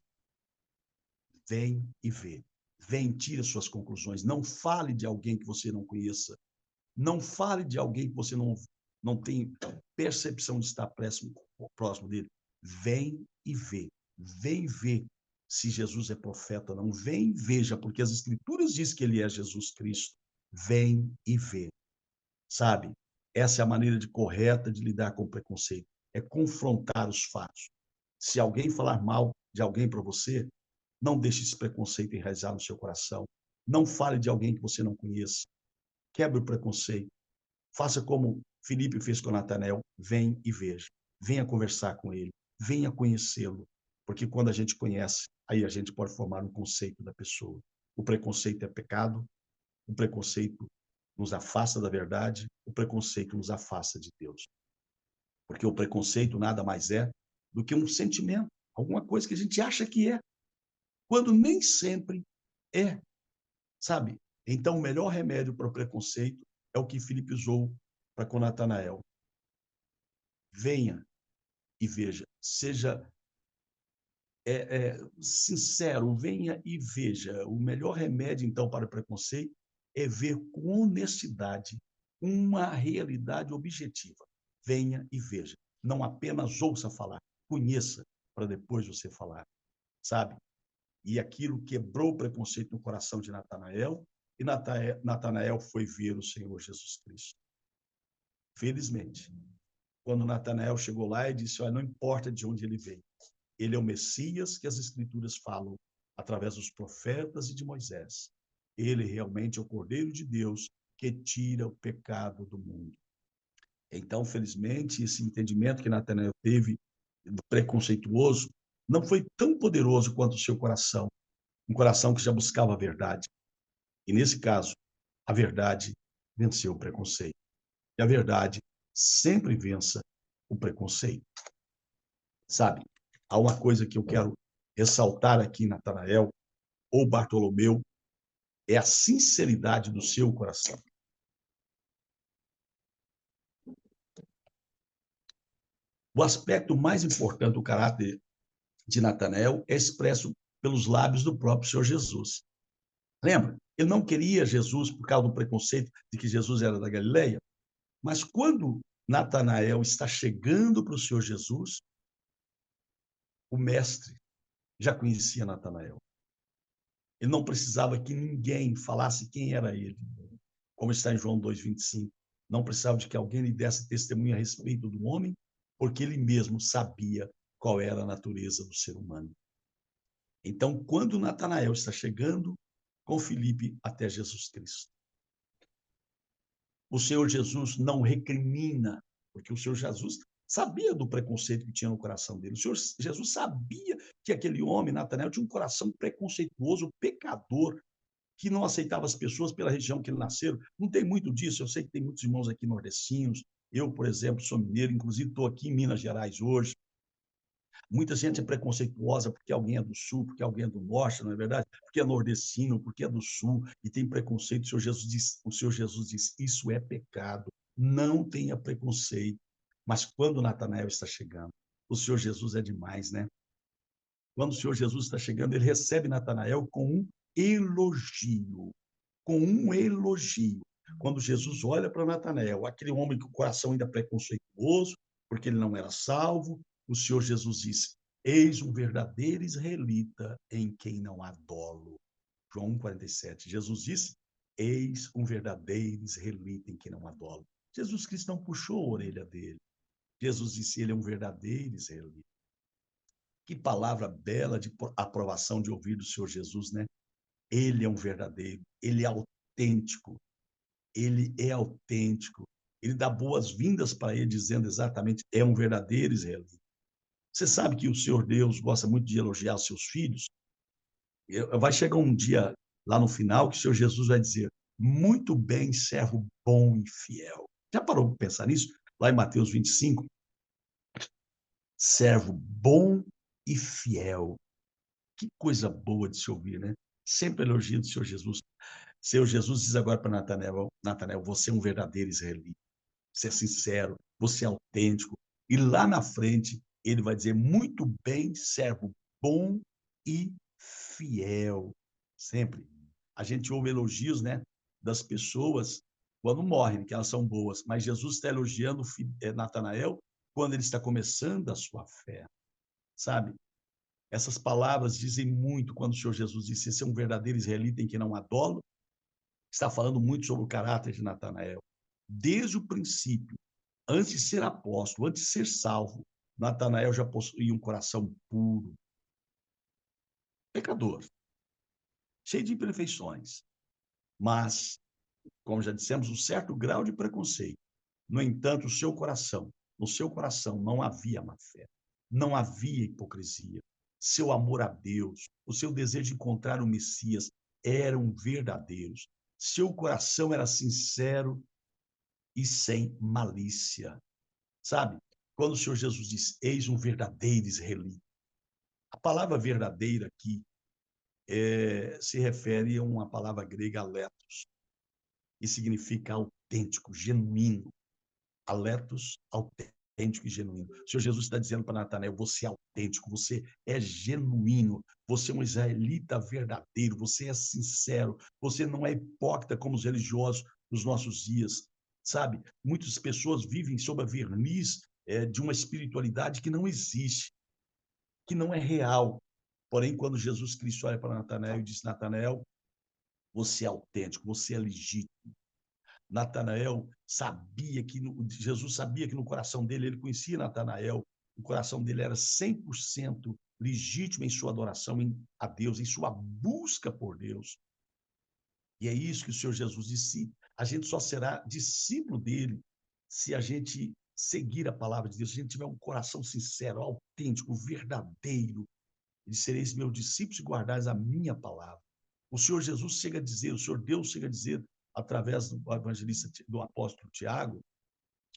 Vem e vê. Vem, tira suas conclusões. Não fale de alguém que você não conheça. Não fale de alguém que você não tem percepção de estar próximo dele. Vem e vê. Vem ver se Jesus é profeta ou não. Vem e veja, porque as Escrituras dizem que ele é Jesus Cristo. Vem e vê. Sabe? Essa é a maneira correta de lidar com o preconceito. É confrontar os fatos. Se alguém falar mal de alguém para você, não deixe esse preconceito enraizar no seu coração. Não fale de alguém que você não conheça. Quebre o preconceito. Faça como Filipe fez com Natanael. Vem e veja. Venha conversar com ele. Venha conhecê-lo. Porque quando a gente conhece, aí a gente pode formar um conceito da pessoa. O preconceito é pecado. O preconceito nos afasta da verdade. O preconceito nos afasta de Deus. Porque o preconceito nada mais é do que um sentimento. Alguma coisa que a gente acha que é, quando nem sempre é, sabe? Então, o melhor remédio para o preconceito é o que Filipe usou para com Natanael. Venha e veja. Seja sincero, venha e veja. O melhor remédio, então, para o preconceito é ver com honestidade uma realidade objetiva. Venha e veja. Não apenas ouça falar, conheça para depois você falar, sabe? E aquilo quebrou o preconceito no coração de Natanael, e Natanael foi ver o Senhor Jesus Cristo. Felizmente, quando Natanael chegou lá e disse: olha, não importa de onde ele veio, ele é o Messias que as Escrituras falam através dos profetas e de Moisés. Ele realmente é o Cordeiro de Deus que tira o pecado do mundo. Então, felizmente, esse entendimento que Natanael teve do preconceituoso não foi tão poderoso quanto o seu coração, um coração que já buscava a verdade. E, nesse caso, a verdade venceu o preconceito. E a verdade sempre vença o preconceito. Sabe, há uma coisa que eu quero ressaltar aqui, Natanael ou Bartolomeu, é a sinceridade do seu coração. O aspecto mais importante do caráter de Natanael é expresso pelos lábios do próprio Senhor Jesus. Lembra? Ele não queria Jesus por causa do preconceito de que Jesus era da Galileia, mas quando Natanael está chegando para o Senhor Jesus, o mestre já conhecia Natanael. Ele não precisava que ninguém falasse quem era ele, como está em João 2,25. Não precisava de que alguém lhe desse testemunho a respeito do homem, porque ele mesmo sabia qual era a natureza do ser humano. Então, quando Natanael está chegando com Filipe até Jesus Cristo, o Senhor Jesus não recrimina, porque o Senhor Jesus sabia do preconceito que tinha no coração dele. O Senhor Jesus sabia que aquele homem, Natanael, tinha um coração preconceituoso, pecador, que não aceitava as pessoas pela região que ele nasceram. Não tem muito disso. Eu sei que tem muitos irmãos aqui nordestinos. Eu, por exemplo, sou mineiro, inclusive estou aqui em Minas Gerais hoje. Muita gente é preconceituosa porque alguém é do sul, porque alguém é do norte, não é verdade? Porque é nordestino, porque é do sul e tem preconceito. O Senhor Jesus diz: isso é pecado. Não tenha preconceito. Mas quando Natanael está chegando, o Senhor Jesus é demais, né? Quando o Senhor Jesus está chegando, ele recebe Natanael com um elogio. Com um elogio. Quando Jesus olha para Natanael, aquele homem com o coração ainda preconceituoso, porque ele não era salvo, o Senhor Jesus disse: eis um verdadeiro israelita em quem não há dolo. João 1,47. Jesus disse: eis um verdadeiro israelita em quem não há dolo. Jesus Cristo não puxou a orelha dele. Jesus disse: ele é um verdadeiro israelita. Que palavra bela de aprovação de ouvir do Senhor Jesus, né? Ele é um verdadeiro, ele é autêntico, ele é autêntico. Ele dá boas-vindas para ele, dizendo exatamente: é um verdadeiro israelita. Você sabe que o Senhor Deus gosta muito de elogiar os seus filhos? Vai chegar um dia lá no final que o Senhor Jesus vai dizer: Muito bem, servo bom e fiel. Já parou para pensar nisso? Lá em Mateus 25, servo bom e fiel. Que coisa boa de se ouvir, né? Sempre elogio do Senhor Jesus. Senhor Jesus diz agora para Natanael: Natanael, você é um verdadeiro israelita, você é sincero, você é autêntico. E lá na frente, ele vai dizer: muito bem, servo bom e fiel. Sempre. A gente ouve elogios, né, das pessoas quando morrem, que elas são boas, mas Jesus está elogiando Natanael quando ele está começando a sua fé, sabe? Essas palavras dizem muito quando o Senhor Jesus disse: esse é um verdadeiro israelita em que não há dolo. Está falando muito sobre o caráter de Natanael. Desde o princípio, antes de ser apóstolo, antes de ser salvo, Natanael já possuía um coração puro, pecador, cheio de imperfeições, mas, como já dissemos, um certo grau de preconceito. No entanto, no seu coração não havia má fé, não havia hipocrisia. Seu amor a Deus, o seu desejo de encontrar o Messias eram verdadeiros. Seu coração era sincero e sem malícia. Sabe? Quando o Senhor Jesus diz: eis um verdadeiro israelita. A palavra verdadeira aqui se refere a uma palavra grega, aletos, e significa autêntico, genuíno. Aletos, autêntico e genuíno. O Senhor Jesus está dizendo para Natanael: você é autêntico, você é genuíno, você é um israelita verdadeiro, você é sincero, você não é hipócrita como os religiosos dos nossos dias, sabe? Muitas pessoas vivem sob a verniz de uma espiritualidade que não existe, que não é real. Porém, quando Jesus Cristo olha para Natanael e diz: Natanael, você é autêntico, você é legítimo. Natanael sabia que Jesus sabia que no coração dele, ele conhecia Natanael, o coração dele era 100% legítimo em sua adoração a Deus, em sua busca por Deus. E é isso que o Senhor Jesus disse: a gente só será discípulo dele se a gente seguir a palavra de Deus, se a gente tiver um coração sincero, autêntico, verdadeiro. E sereis meus discípulos e guardais a minha palavra. O Senhor Jesus chega a dizer, o Senhor Deus chega a dizer, através do evangelista, do apóstolo Tiago,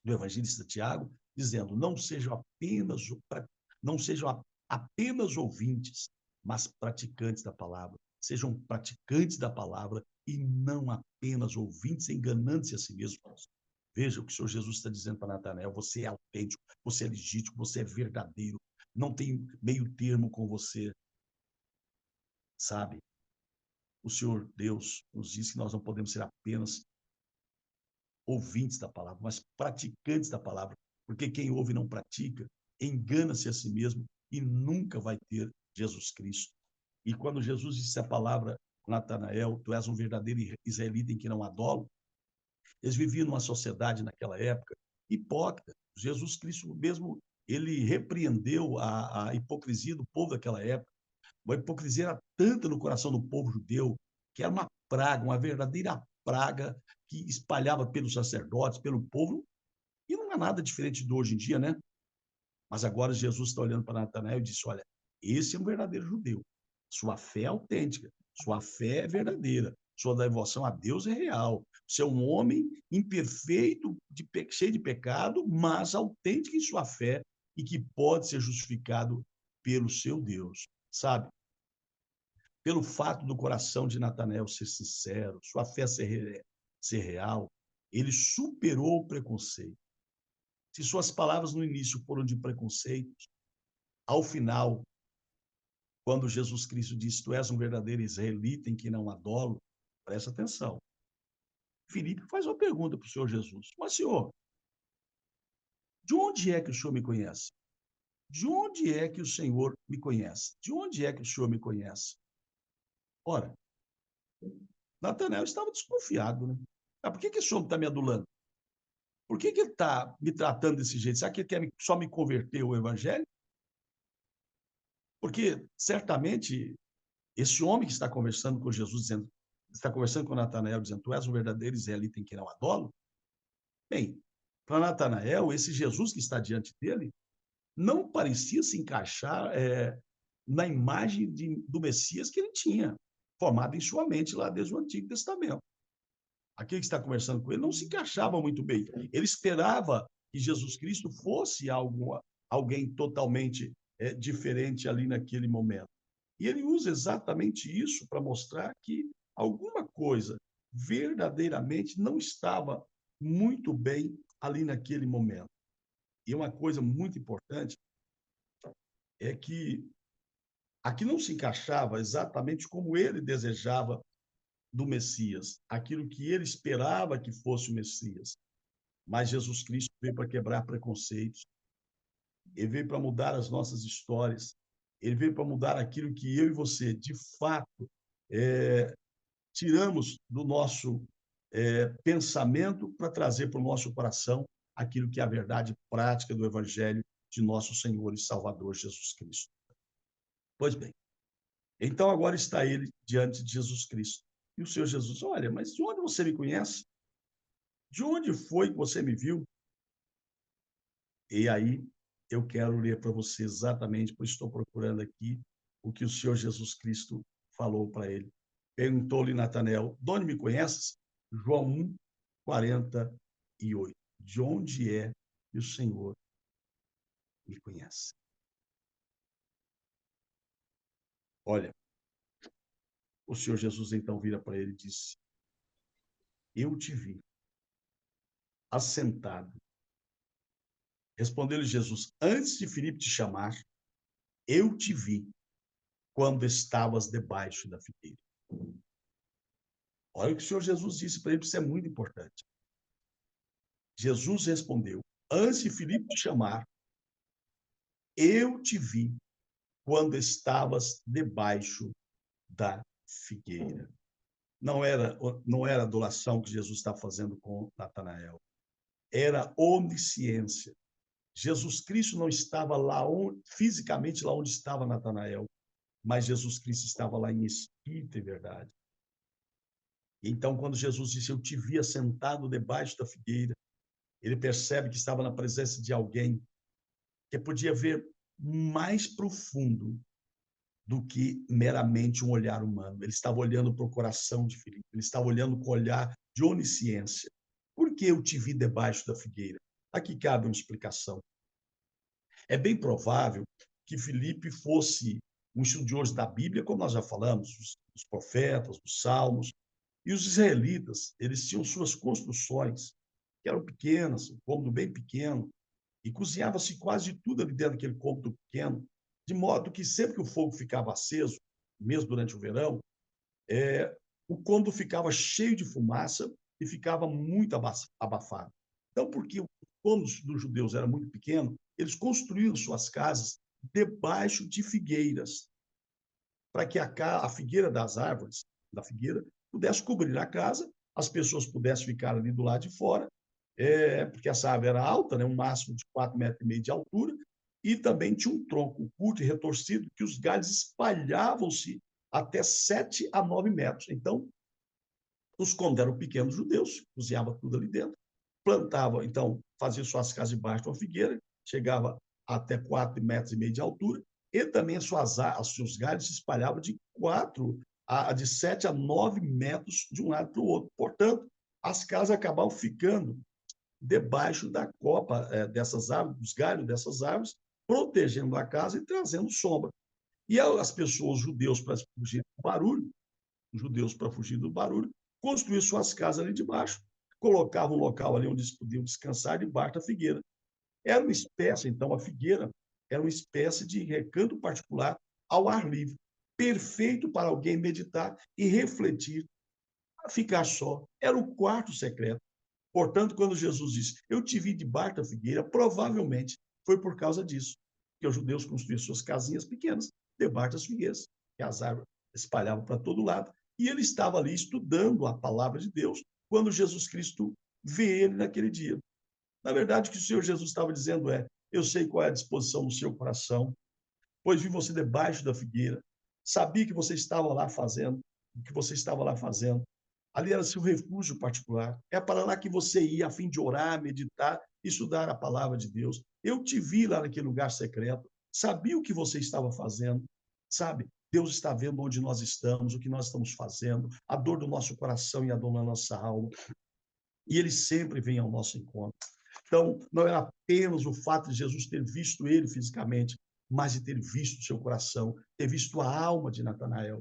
do evangelista Tiago, dizendo: não sejam apenas ouvintes, mas praticantes da palavra. Sejam praticantes da palavra e não apenas ouvintes, enganando-se a si mesmos. Veja o que o Senhor Jesus está dizendo para Natanael: você é autêntico, você é legítimo, você é verdadeiro. Não tem meio termo com você, sabe? O Senhor Deus nos diz que nós não podemos ser apenas ouvintes da palavra, mas praticantes da palavra, porque quem ouve e não pratica engana-se a si mesmo e nunca vai ter Jesus Cristo. E quando Jesus disse a palavra, Natanael, tu és um verdadeiro israelita em que não há dolo, eles viviam numa sociedade naquela época hipócrita. Jesus Cristo mesmo, ele repreendeu a hipocrisia do povo daquela época. A hipocrisia era tanta no coração do povo judeu que era uma praga, uma verdadeira praga que espalhava pelos sacerdotes, pelo povo, e não é nada diferente de hoje em dia, né? Mas agora Jesus está olhando para Natanael e disse: olha, esse é um verdadeiro judeu. Sua fé é autêntica, sua fé é verdadeira, sua devoção a Deus é real. Você é um homem imperfeito, cheio de pecado, mas autêntico em sua fé e que pode ser justificado pelo seu Deus, sabe? Pelo fato do coração de Natanael ser sincero, sua fé ser real, ele superou o preconceito. Se suas palavras no início foram de preconceito, ao final, quando Jesus Cristo diz: tu és um verdadeiro israelita em que não há dolo, presta atenção. Filipe faz uma pergunta para o Senhor Jesus: mas, Senhor, de onde é que o Senhor me conhece? De onde é que o Senhor me conhece? De onde é que o Senhor me conhece? Ora, Natanael estava desconfiado, né? Ah, por que esse homem está me adulando? Por que ele está me tratando desse jeito? Será que ele quer só me converter ao evangelho? Porque certamente esse homem que está conversando com Jesus, dizendo, está conversando com Natanael, dizendo: tu és um verdadeiro israelita em quem não há dolo. Bem, para Natanael, esse Jesus que está diante dele não parecia se encaixar na imagem do Messias que ele tinha formado em sua mente lá desde o Antigo Testamento. aquele que está conversando com ele, não se encaixava muito bem. Ele esperava que Jesus Cristo fosse alguém totalmente diferente ali naquele momento. E ele usa exatamente isso para mostrar que alguma coisa verdadeiramente não estava muito bem ali naquele momento. E uma coisa muito importante é que aqui não se encaixava exatamente como ele desejava do Messias, aquilo que ele esperava que fosse o Messias. Mas Jesus Cristo veio para quebrar preconceitos, ele veio para mudar as nossas histórias, ele veio para mudar aquilo que eu e você, de fato, tiramos do nosso pensamento para trazer para o nosso coração aquilo que é a verdade prática do Evangelho de nosso Senhor e Salvador Jesus Cristo. Pois bem, então agora está ele diante de Jesus Cristo. E o Senhor Jesus, olha, mas de onde você me conhece? De onde foi que você me viu? E aí eu quero ler para você exatamente, pois estou procurando aqui o que o Senhor Jesus Cristo falou para ele. Perguntou-lhe Natanael, de onde me conheces? João 1, 48. De onde é que o Senhor me conhece? Olha, o Senhor Jesus então vira para ele e disse, eu te vi assentado. Respondeu-lhe Jesus, antes de Filipe te chamar, eu te vi quando estavas debaixo da figueira. Olha o que o Senhor Jesus disse para ele, isso é muito importante. Jesus respondeu, antes de Filipe te chamar, eu te vi quando estavas debaixo da figueira. Não era adoração que Jesus está fazendo com Natanael, era onisciência. Jesus Cristo não estava lá fisicamente lá onde estava Natanael, mas Jesus Cristo estava lá em espírito e verdade. Então, quando Jesus disse, eu te via sentado debaixo da figueira, ele percebe que estava na presença de alguém que podia ver mais profundo do que meramente um olhar humano. Ele estava olhando para o coração de Filipe, ele estava olhando com o olhar de onisciência. Por que eu te vi debaixo da figueira? Aqui cabe uma explicação. É bem provável que Filipe fosse um estudioso da Bíblia, como nós já falamos, os profetas, os salmos, e os israelitas, eles tinham suas construções, que eram pequenas, um cômodo bem pequeno, e cozinhava-se quase tudo ali dentro daquele cômodo pequeno, de modo que sempre que o fogo ficava aceso, mesmo durante o verão, o cômodo ficava cheio de fumaça e ficava muito abafado. Então, porque o cômodo dos judeus era muito pequeno, eles construíram suas casas debaixo de figueiras, para que a figueira das árvores, da figueira, pudesse cobrir a casa, as pessoas pudessem ficar ali do lado de fora, porque essa árvore era alta, né, um máximo de 4,5 metros de altura, e também tinha um tronco curto e retorcido, que os galhos espalhavam-se até 7 a 9 metros. Então, os cômodos eram pequenos judeus, cozinhava tudo ali dentro, plantava, então, fazia suas casas debaixo de uma figueira, chegava até 4,5 metros de altura, e também os seus galhos se espalhavam de 7 a 9 metros de um lado para o outro. Portanto, as casas acabavam ficando debaixo da copa dessas árvores, dos galhos dessas árvores, protegendo a casa e trazendo sombra. E as pessoas, os judeus, para fugir do barulho, construíam suas casas ali debaixo, colocavam um local ali onde eles podiam descansar debaixo da figueira. Era uma espécie, então, a figueira era uma espécie de recanto particular ao ar livre, perfeito para alguém meditar e refletir, ficar só. Era o quarto secreto. Portanto, quando Jesus disse, eu te vi debaixo da figueira, provavelmente foi por causa disso, que os judeus construíam suas casinhas pequenas debaixo das figueiras, que as árvores espalhavam para todo lado. E ele estava ali estudando a palavra de Deus quando Jesus Cristo vê ele naquele dia. Na verdade, o que o Senhor Jesus estava dizendo é, eu sei qual é a disposição do seu coração, pois vi você debaixo da figueira, sabia que você estava lá fazendo, o que você estava lá fazendo. Ali era seu refúgio particular. É para lá que você ia a fim de orar, meditar, estudar a palavra de Deus. Eu te vi lá naquele lugar secreto, sabia o que você estava fazendo, sabe? Deus está vendo onde nós estamos, o que nós estamos fazendo, a dor do nosso coração e a dor da nossa alma. E ele sempre vem ao nosso encontro. Então, não era apenas o fato de Jesus ter visto ele fisicamente, mas de ter visto o seu coração, ter visto a alma de Natanael.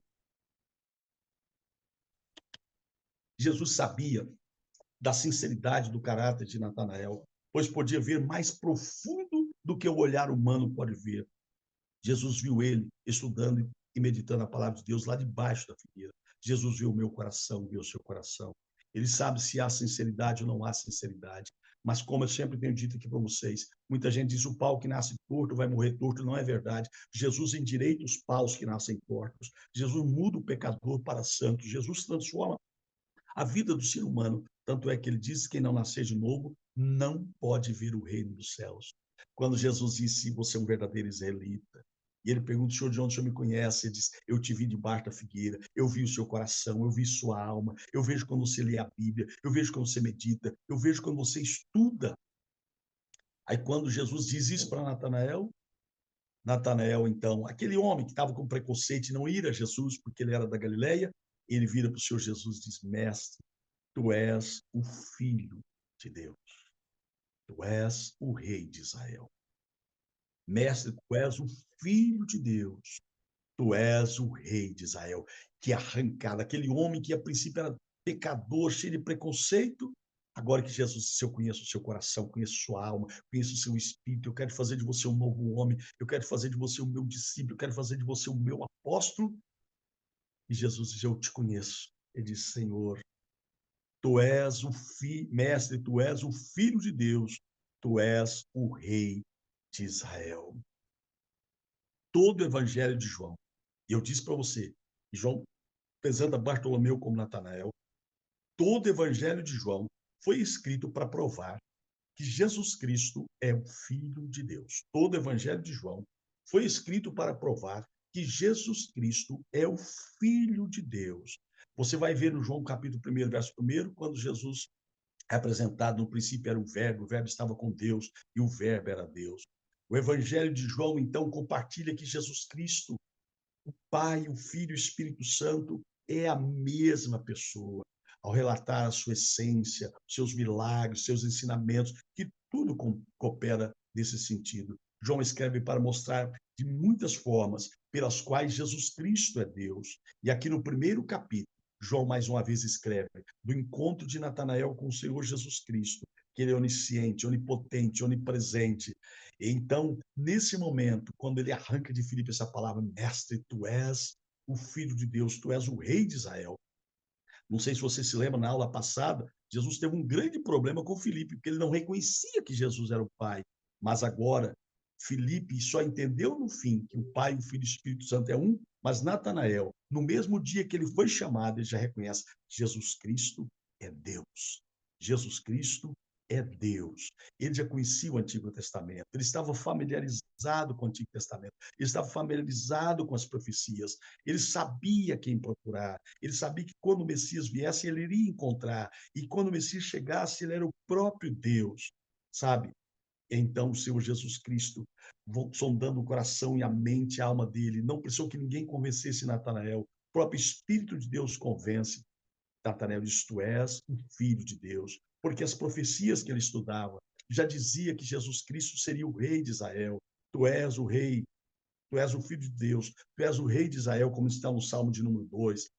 Jesus sabia da sinceridade do caráter de Natanael, pois podia ver mais profundo do que o olhar humano pode ver. Jesus viu ele estudando e meditando a palavra de Deus lá debaixo da figueira. Jesus viu o meu coração, viu o seu coração. Ele sabe se há sinceridade ou não há sinceridade. Mas como eu sempre tenho dito aqui para vocês, muita gente diz o pau que nasce torto vai morrer torto. Não é verdade. Jesus endireita os paus que nascem tortos. Jesus muda o pecador para santo. Jesus transforma a vida do ser humano. Tanto é que ele diz que quem não nascer de novo não pode ver o reino dos céus. Quando Jesus disse, você é um verdadeiro israelita, e ele pergunta, senhor, de onde o senhor me conhece? Ele diz, eu te vi debaixo da figueira, eu vi o seu coração, eu vi sua alma, eu vejo quando você lê a Bíblia, eu vejo quando você medita, eu vejo quando você estuda. Aí quando Jesus diz isso para Natanael, Natanael, então, aquele homem que estava com preconceito de não ir a Jesus, porque ele era da Galileia, ele vira para o Senhor Jesus e diz, mestre, tu és o Filho de Deus. Tu és o Rei de Israel. Mestre, tu és o Filho de Deus. Tu és o Rei de Israel. Que arrancada, aquele homem que a princípio era pecador, cheio de preconceito, agora que Jesus disse, eu conheço o seu coração, conheço sua alma, conheço o seu espírito, eu quero fazer de você um novo homem, eu quero fazer de você o meu discípulo, eu quero fazer de você o meu apóstolo. E Jesus diz, eu te conheço. Ele diz, Senhor, tu és o mestre, tu és o Filho de Deus, tu és o Rei de Israel. Todo o Evangelho de João, e eu disse para você, João, pesando a Bartolomeu como Natanael, todo o Evangelho de João foi escrito para provar que Jesus Cristo é o Filho de Deus. Todo o Evangelho de João foi escrito para provar que Jesus Cristo é o Filho de Deus. Você vai ver no João capítulo 1, verso 1, quando Jesus é apresentado, no princípio era o Verbo estava com Deus e o Verbo era Deus. O Evangelho de João, então, compartilha que Jesus Cristo, o Pai, o Filho e o Espírito Santo, é a mesma pessoa, ao relatar a sua essência, seus milagres, seus ensinamentos, que tudo coopera nesse sentido. João escreve para mostrar de muitas formas pelas quais Jesus Cristo é Deus. E aqui no primeiro capítulo, João mais uma vez escreve do encontro de Natanael com o Senhor Jesus Cristo, que ele é onisciente, onipotente, onipresente. Então, nesse momento, quando ele arranca de Filipe essa palavra, mestre, tu és o Filho de Deus, tu és o Rei de Israel. Não sei se você se lembra, na aula passada, Jesus teve um grande problema com Filipe, porque ele não reconhecia que Jesus era o Pai. Mas agora, Filipe só entendeu no fim que o Pai, o Filho e o Espírito Santo é um, mas Natanael, no mesmo dia que ele foi chamado, ele já reconhece: Jesus Cristo é Deus. Jesus Cristo é Deus. Ele já conhecia o Antigo Testamento, ele estava familiarizado com o Antigo Testamento, ele estava familiarizado com as profecias, ele sabia quem procurar, ele sabia que quando o Messias viesse, ele iria encontrar, e quando o Messias chegasse, ele era o próprio Deus, sabe? Então, o Senhor Jesus Cristo, sondando o coração e a mente e a alma dele, não precisou que ninguém convencesse Natanael, o próprio Espírito de Deus convence. Natanael diz, tu és o Filho de Deus, porque as profecias que ele estudava já dizia que Jesus Cristo seria o Rei de Israel, tu és o Rei, tu és o Filho de Deus, tu és o Rei de Israel, como está no Salmo de número 2.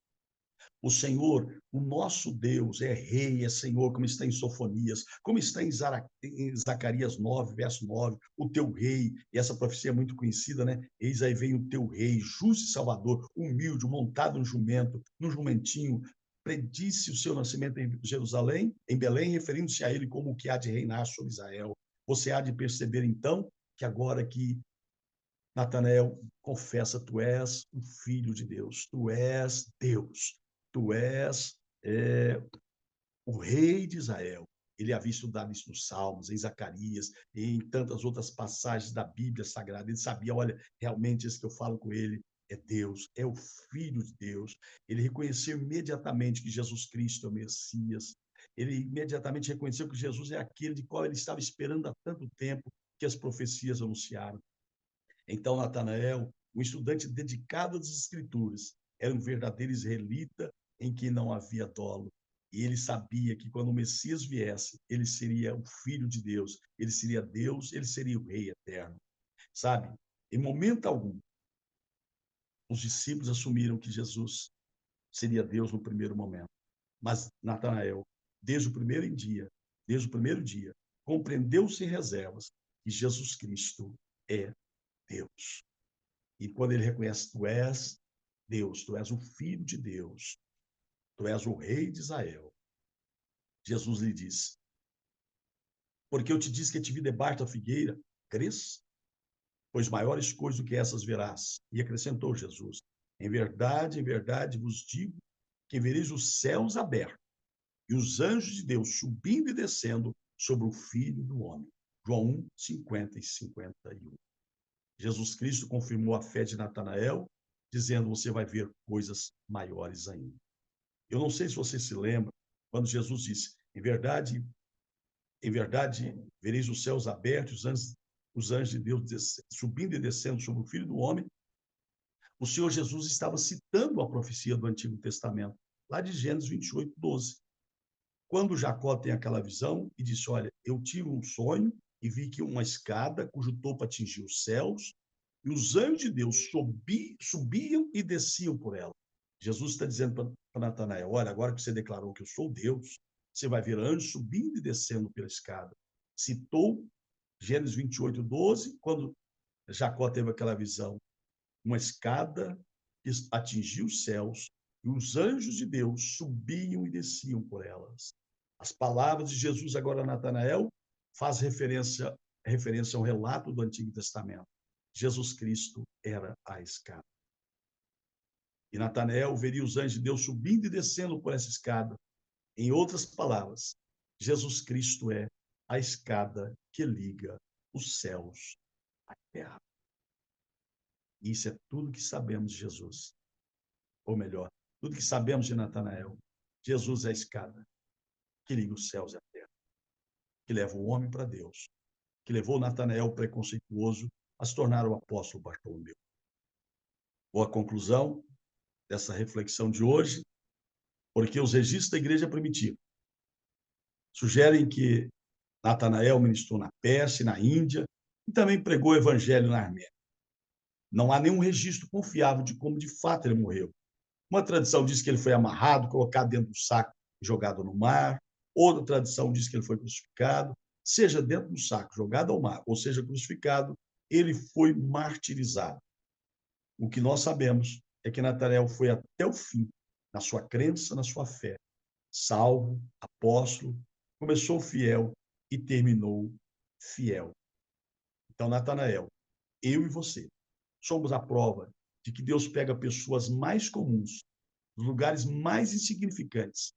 O Senhor, o nosso Deus, é Rei, é Senhor, como está em Sofonias, como está em Zacarias 9, verso 9, o teu Rei, e essa profecia é muito conhecida, né? Eis aí vem o teu Rei, justo e salvador, humilde, montado no jumento, no jumentinho, predisse o seu nascimento em Jerusalém, em Belém, referindo-se a ele como o que há de reinar sobre Israel. Você há de perceber, então, que agora que Natanael confessa, tu és o Filho de Deus, tu és Deus, tu és o Rei de Israel. Ele havia estudado isso nos Salmos, em Zacarias, em tantas outras passagens da Bíblia Sagrada. Ele sabia, olha, realmente isso que eu falo com ele é Deus, é o Filho de Deus. Ele reconheceu imediatamente que Jesus Cristo é o Messias. Ele imediatamente reconheceu que Jesus é aquele de qual ele estava esperando há tanto tempo, que as profecias anunciaram. Então, Natanael um estudante dedicado às Escrituras, era um verdadeiro israelita em que não havia dolo. E ele sabia que quando o Messias viesse, ele seria o Filho de Deus, ele seria Deus, ele seria o Rei eterno. Sabe? Em momento algum, os discípulos assumiram que Jesus seria Deus no primeiro momento. Mas Natanael, desde o primeiro dia, desde o primeiro dia, compreendeu sem reservas que Jesus Cristo é Deus. E quando ele reconhece, tu és Deus, tu és o Filho de Deus, tu és o Rei de Israel, Jesus lhe disse, porque eu te disse que te vi debaixo da figueira, crês? Pois maiores coisas do que essas verás. E acrescentou Jesus, em verdade vos digo que vereis os céus abertos e os anjos de Deus subindo e descendo sobre o Filho do Homem. João 1, 50 e 51. Jesus Cristo confirmou a fé de Natanael, dizendo, você vai ver coisas maiores ainda. Eu não sei se você se lembra, quando Jesus disse, em verdade, vereis os céus abertos, os anjos de Deus subindo e descendo sobre o Filho do Homem. O Senhor Jesus estava citando a profecia do Antigo Testamento, lá de Gênesis 28, 12. Quando Jacó tem aquela visão e disse, olha, eu tive um sonho e vi que uma escada cujo topo atingia os céus e os anjos de Deus subiam e desciam por ela. Jesus está dizendo para Natanael, olha, agora que você declarou que eu sou Deus, você vai ver anjos subindo e descendo pela escada. Citou Gênesis 28, 12, quando Jacó teve aquela visão, uma escada que atingia os céus e os anjos de Deus subiam e desciam por elas. As palavras de Jesus agora a Natanael faz referência ao relato do Antigo Testamento. Jesus Cristo era a escada. E Natanael veria os anjos de Deus subindo e descendo por essa escada. Em outras palavras, Jesus Cristo é a escada que liga os céus à terra. E isso é tudo que sabemos de Jesus. Ou melhor, tudo que sabemos de Natanael. Jesus é a escada que liga os céus e a terra, que leva o homem para Deus, que levou Natanael preconceituoso a se tornar o apóstolo Bartolomeu. Boa conclusão dessa reflexão de hoje, porque os registros da igreja primitiva sugerem que Natanael ministrou na Pérsia, na Índia, e também pregou o evangelho na Armênia. Não há nenhum registro confiável de como de fato ele morreu. Uma tradição diz que ele foi amarrado, colocado dentro do saco e jogado no mar. Outra tradição diz que ele foi crucificado. Seja dentro do saco, jogado ao mar, ou seja crucificado, ele foi martirizado. O que nós sabemos é que Natanael foi até o fim, na sua crença, na sua fé. Salvo, apóstolo, começou fiel e terminou fiel. Então, Natanael, eu e você, somos a prova de que Deus pega pessoas mais comuns, dos lugares mais insignificantes,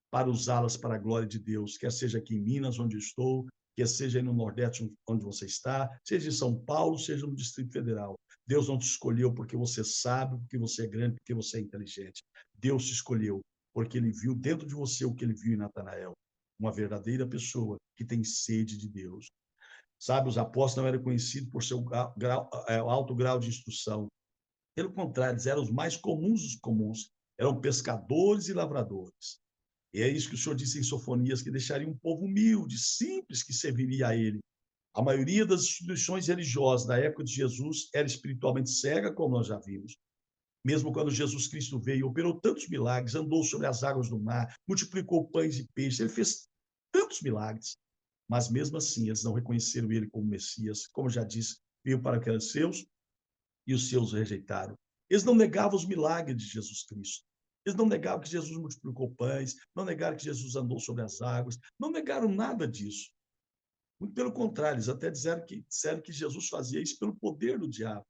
para usá-las para a glória de Deus, quer seja aqui em Minas, onde eu estou, quer seja aí no Nordeste, onde você está, seja em São Paulo, seja no Distrito Federal. Deus não te escolheu porque você sabe, porque você é grande, porque você é inteligente. Deus te escolheu porque ele viu dentro de você o que ele viu em Natanael, uma verdadeira pessoa que tem sede de Deus. Sabe, os apóstolos não eram conhecidos por seu alto grau de instrução. Pelo contrário, eles eram os mais comuns dos comuns. Eram pescadores e lavradores. E é isso que o Senhor disse em Sofonias, que deixaria um povo humilde, simples, que serviria a ele. A maioria das instituições religiosas da época de Jesus era espiritualmente cega, como nós já vimos. Mesmo quando Jesus Cristo veio, operou tantos milagres, andou sobre as águas do mar, multiplicou pães e peixes, ele fez tantos milagres. Mas mesmo assim, eles não reconheceram ele como Messias. Como já disse, veio para que eram seus e os seus o rejeitaram. Eles não negavam os milagres de Jesus Cristo. Eles não negavam que Jesus multiplicou pães, não negaram que Jesus andou sobre as águas, não negaram nada disso. Muito pelo contrário, eles até disseram que Jesus fazia isso pelo poder do diabo.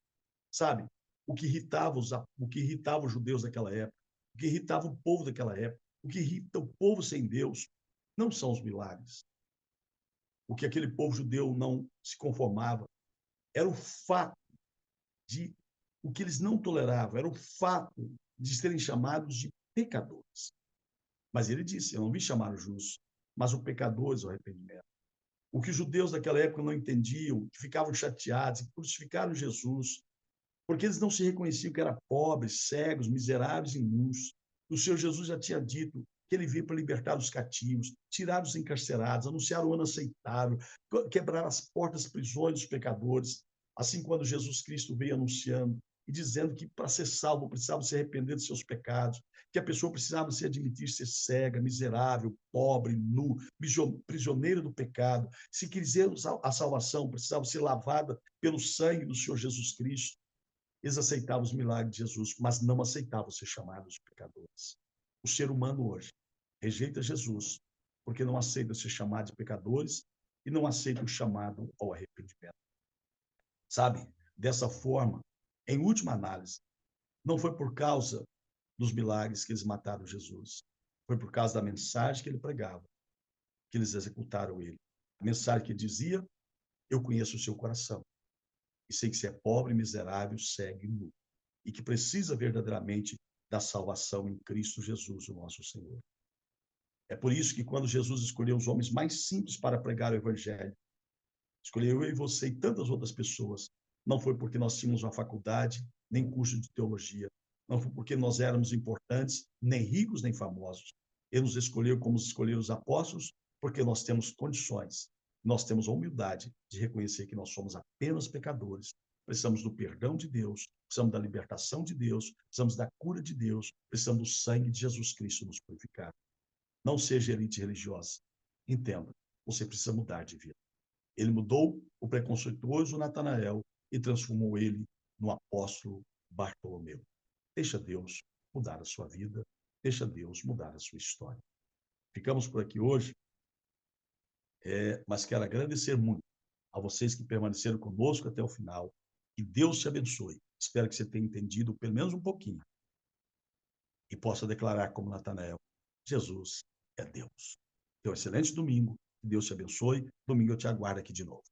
Sabe? O que irritava os judeus daquela época, o que irritava o povo daquela época, o que irrita o povo sem Deus, não são os milagres. O que aquele povo judeu não se conformava era o fato de o que eles não toleravam, era o fato de serem chamados de pecadores. Mas ele disse, eu não vim chamar os justos, mas os pecadores ao arrependimento. O que os judeus daquela época não entendiam, que ficavam chateados, que crucificaram Jesus, porque eles não se reconheciam que eram pobres, cegos, miseráveis e nus. O Senhor Jesus já tinha dito que ele veio para libertar os cativos, tirar os encarcerados, anunciar o ano aceitável, quebrar as portas das prisões dos pecadores. Assim, quando Jesus Cristo veio anunciando e dizendo que para ser salvo precisava se arrepender de seus pecados, que a pessoa precisava se admitir ser cega, miserável, pobre, nu, prisioneiro do pecado. Se quiser a salvação, precisava ser lavada pelo sangue do Senhor Jesus Cristo. Eles aceitavam os milagres de Jesus, mas não aceitavam ser chamados de pecadores. O ser humano hoje rejeita Jesus porque não aceita ser chamado de pecadores e não aceita o chamado ao arrependimento. Sabe? Dessa forma, em última análise, não foi por causa dos milagres que eles mataram Jesus. Foi por causa da mensagem que ele pregava que eles executaram ele. A mensagem que dizia: eu conheço o seu coração e sei que você é pobre, miserável, cego e nu, e que precisa verdadeiramente da salvação em Cristo Jesus, o nosso Senhor. É por isso que quando Jesus escolheu os homens mais simples para pregar o evangelho, escolheu eu e você e tantas outras pessoas, não foi porque nós tínhamos uma faculdade, nem curso de teologia, não foi porque nós éramos importantes, nem ricos, nem famosos. Ele nos escolheu como escolheu os apóstolos, porque nós temos condições, nós temos a humildade de reconhecer que nós somos apenas pecadores, precisamos do perdão de Deus, precisamos da libertação de Deus, precisamos da cura de Deus, precisamos do sangue de Jesus Cristo nos purificar. Não seja elite religiosa. Entenda, você precisa mudar de vida. Ele mudou o preconceituoso Natanael e transformou ele no apóstolo Bartolomeu. Deixa Deus mudar a sua vida, deixa Deus mudar a sua história. Ficamos por aqui hoje, mas quero agradecer muito a vocês que permaneceram conosco até o final. Que Deus te abençoe. Espero que você tenha entendido pelo menos um pouquinho e possa declarar como Natanael: Jesus é Deus. Tenha um excelente domingo. Que Deus te abençoe. Domingo eu te aguardo aqui de novo.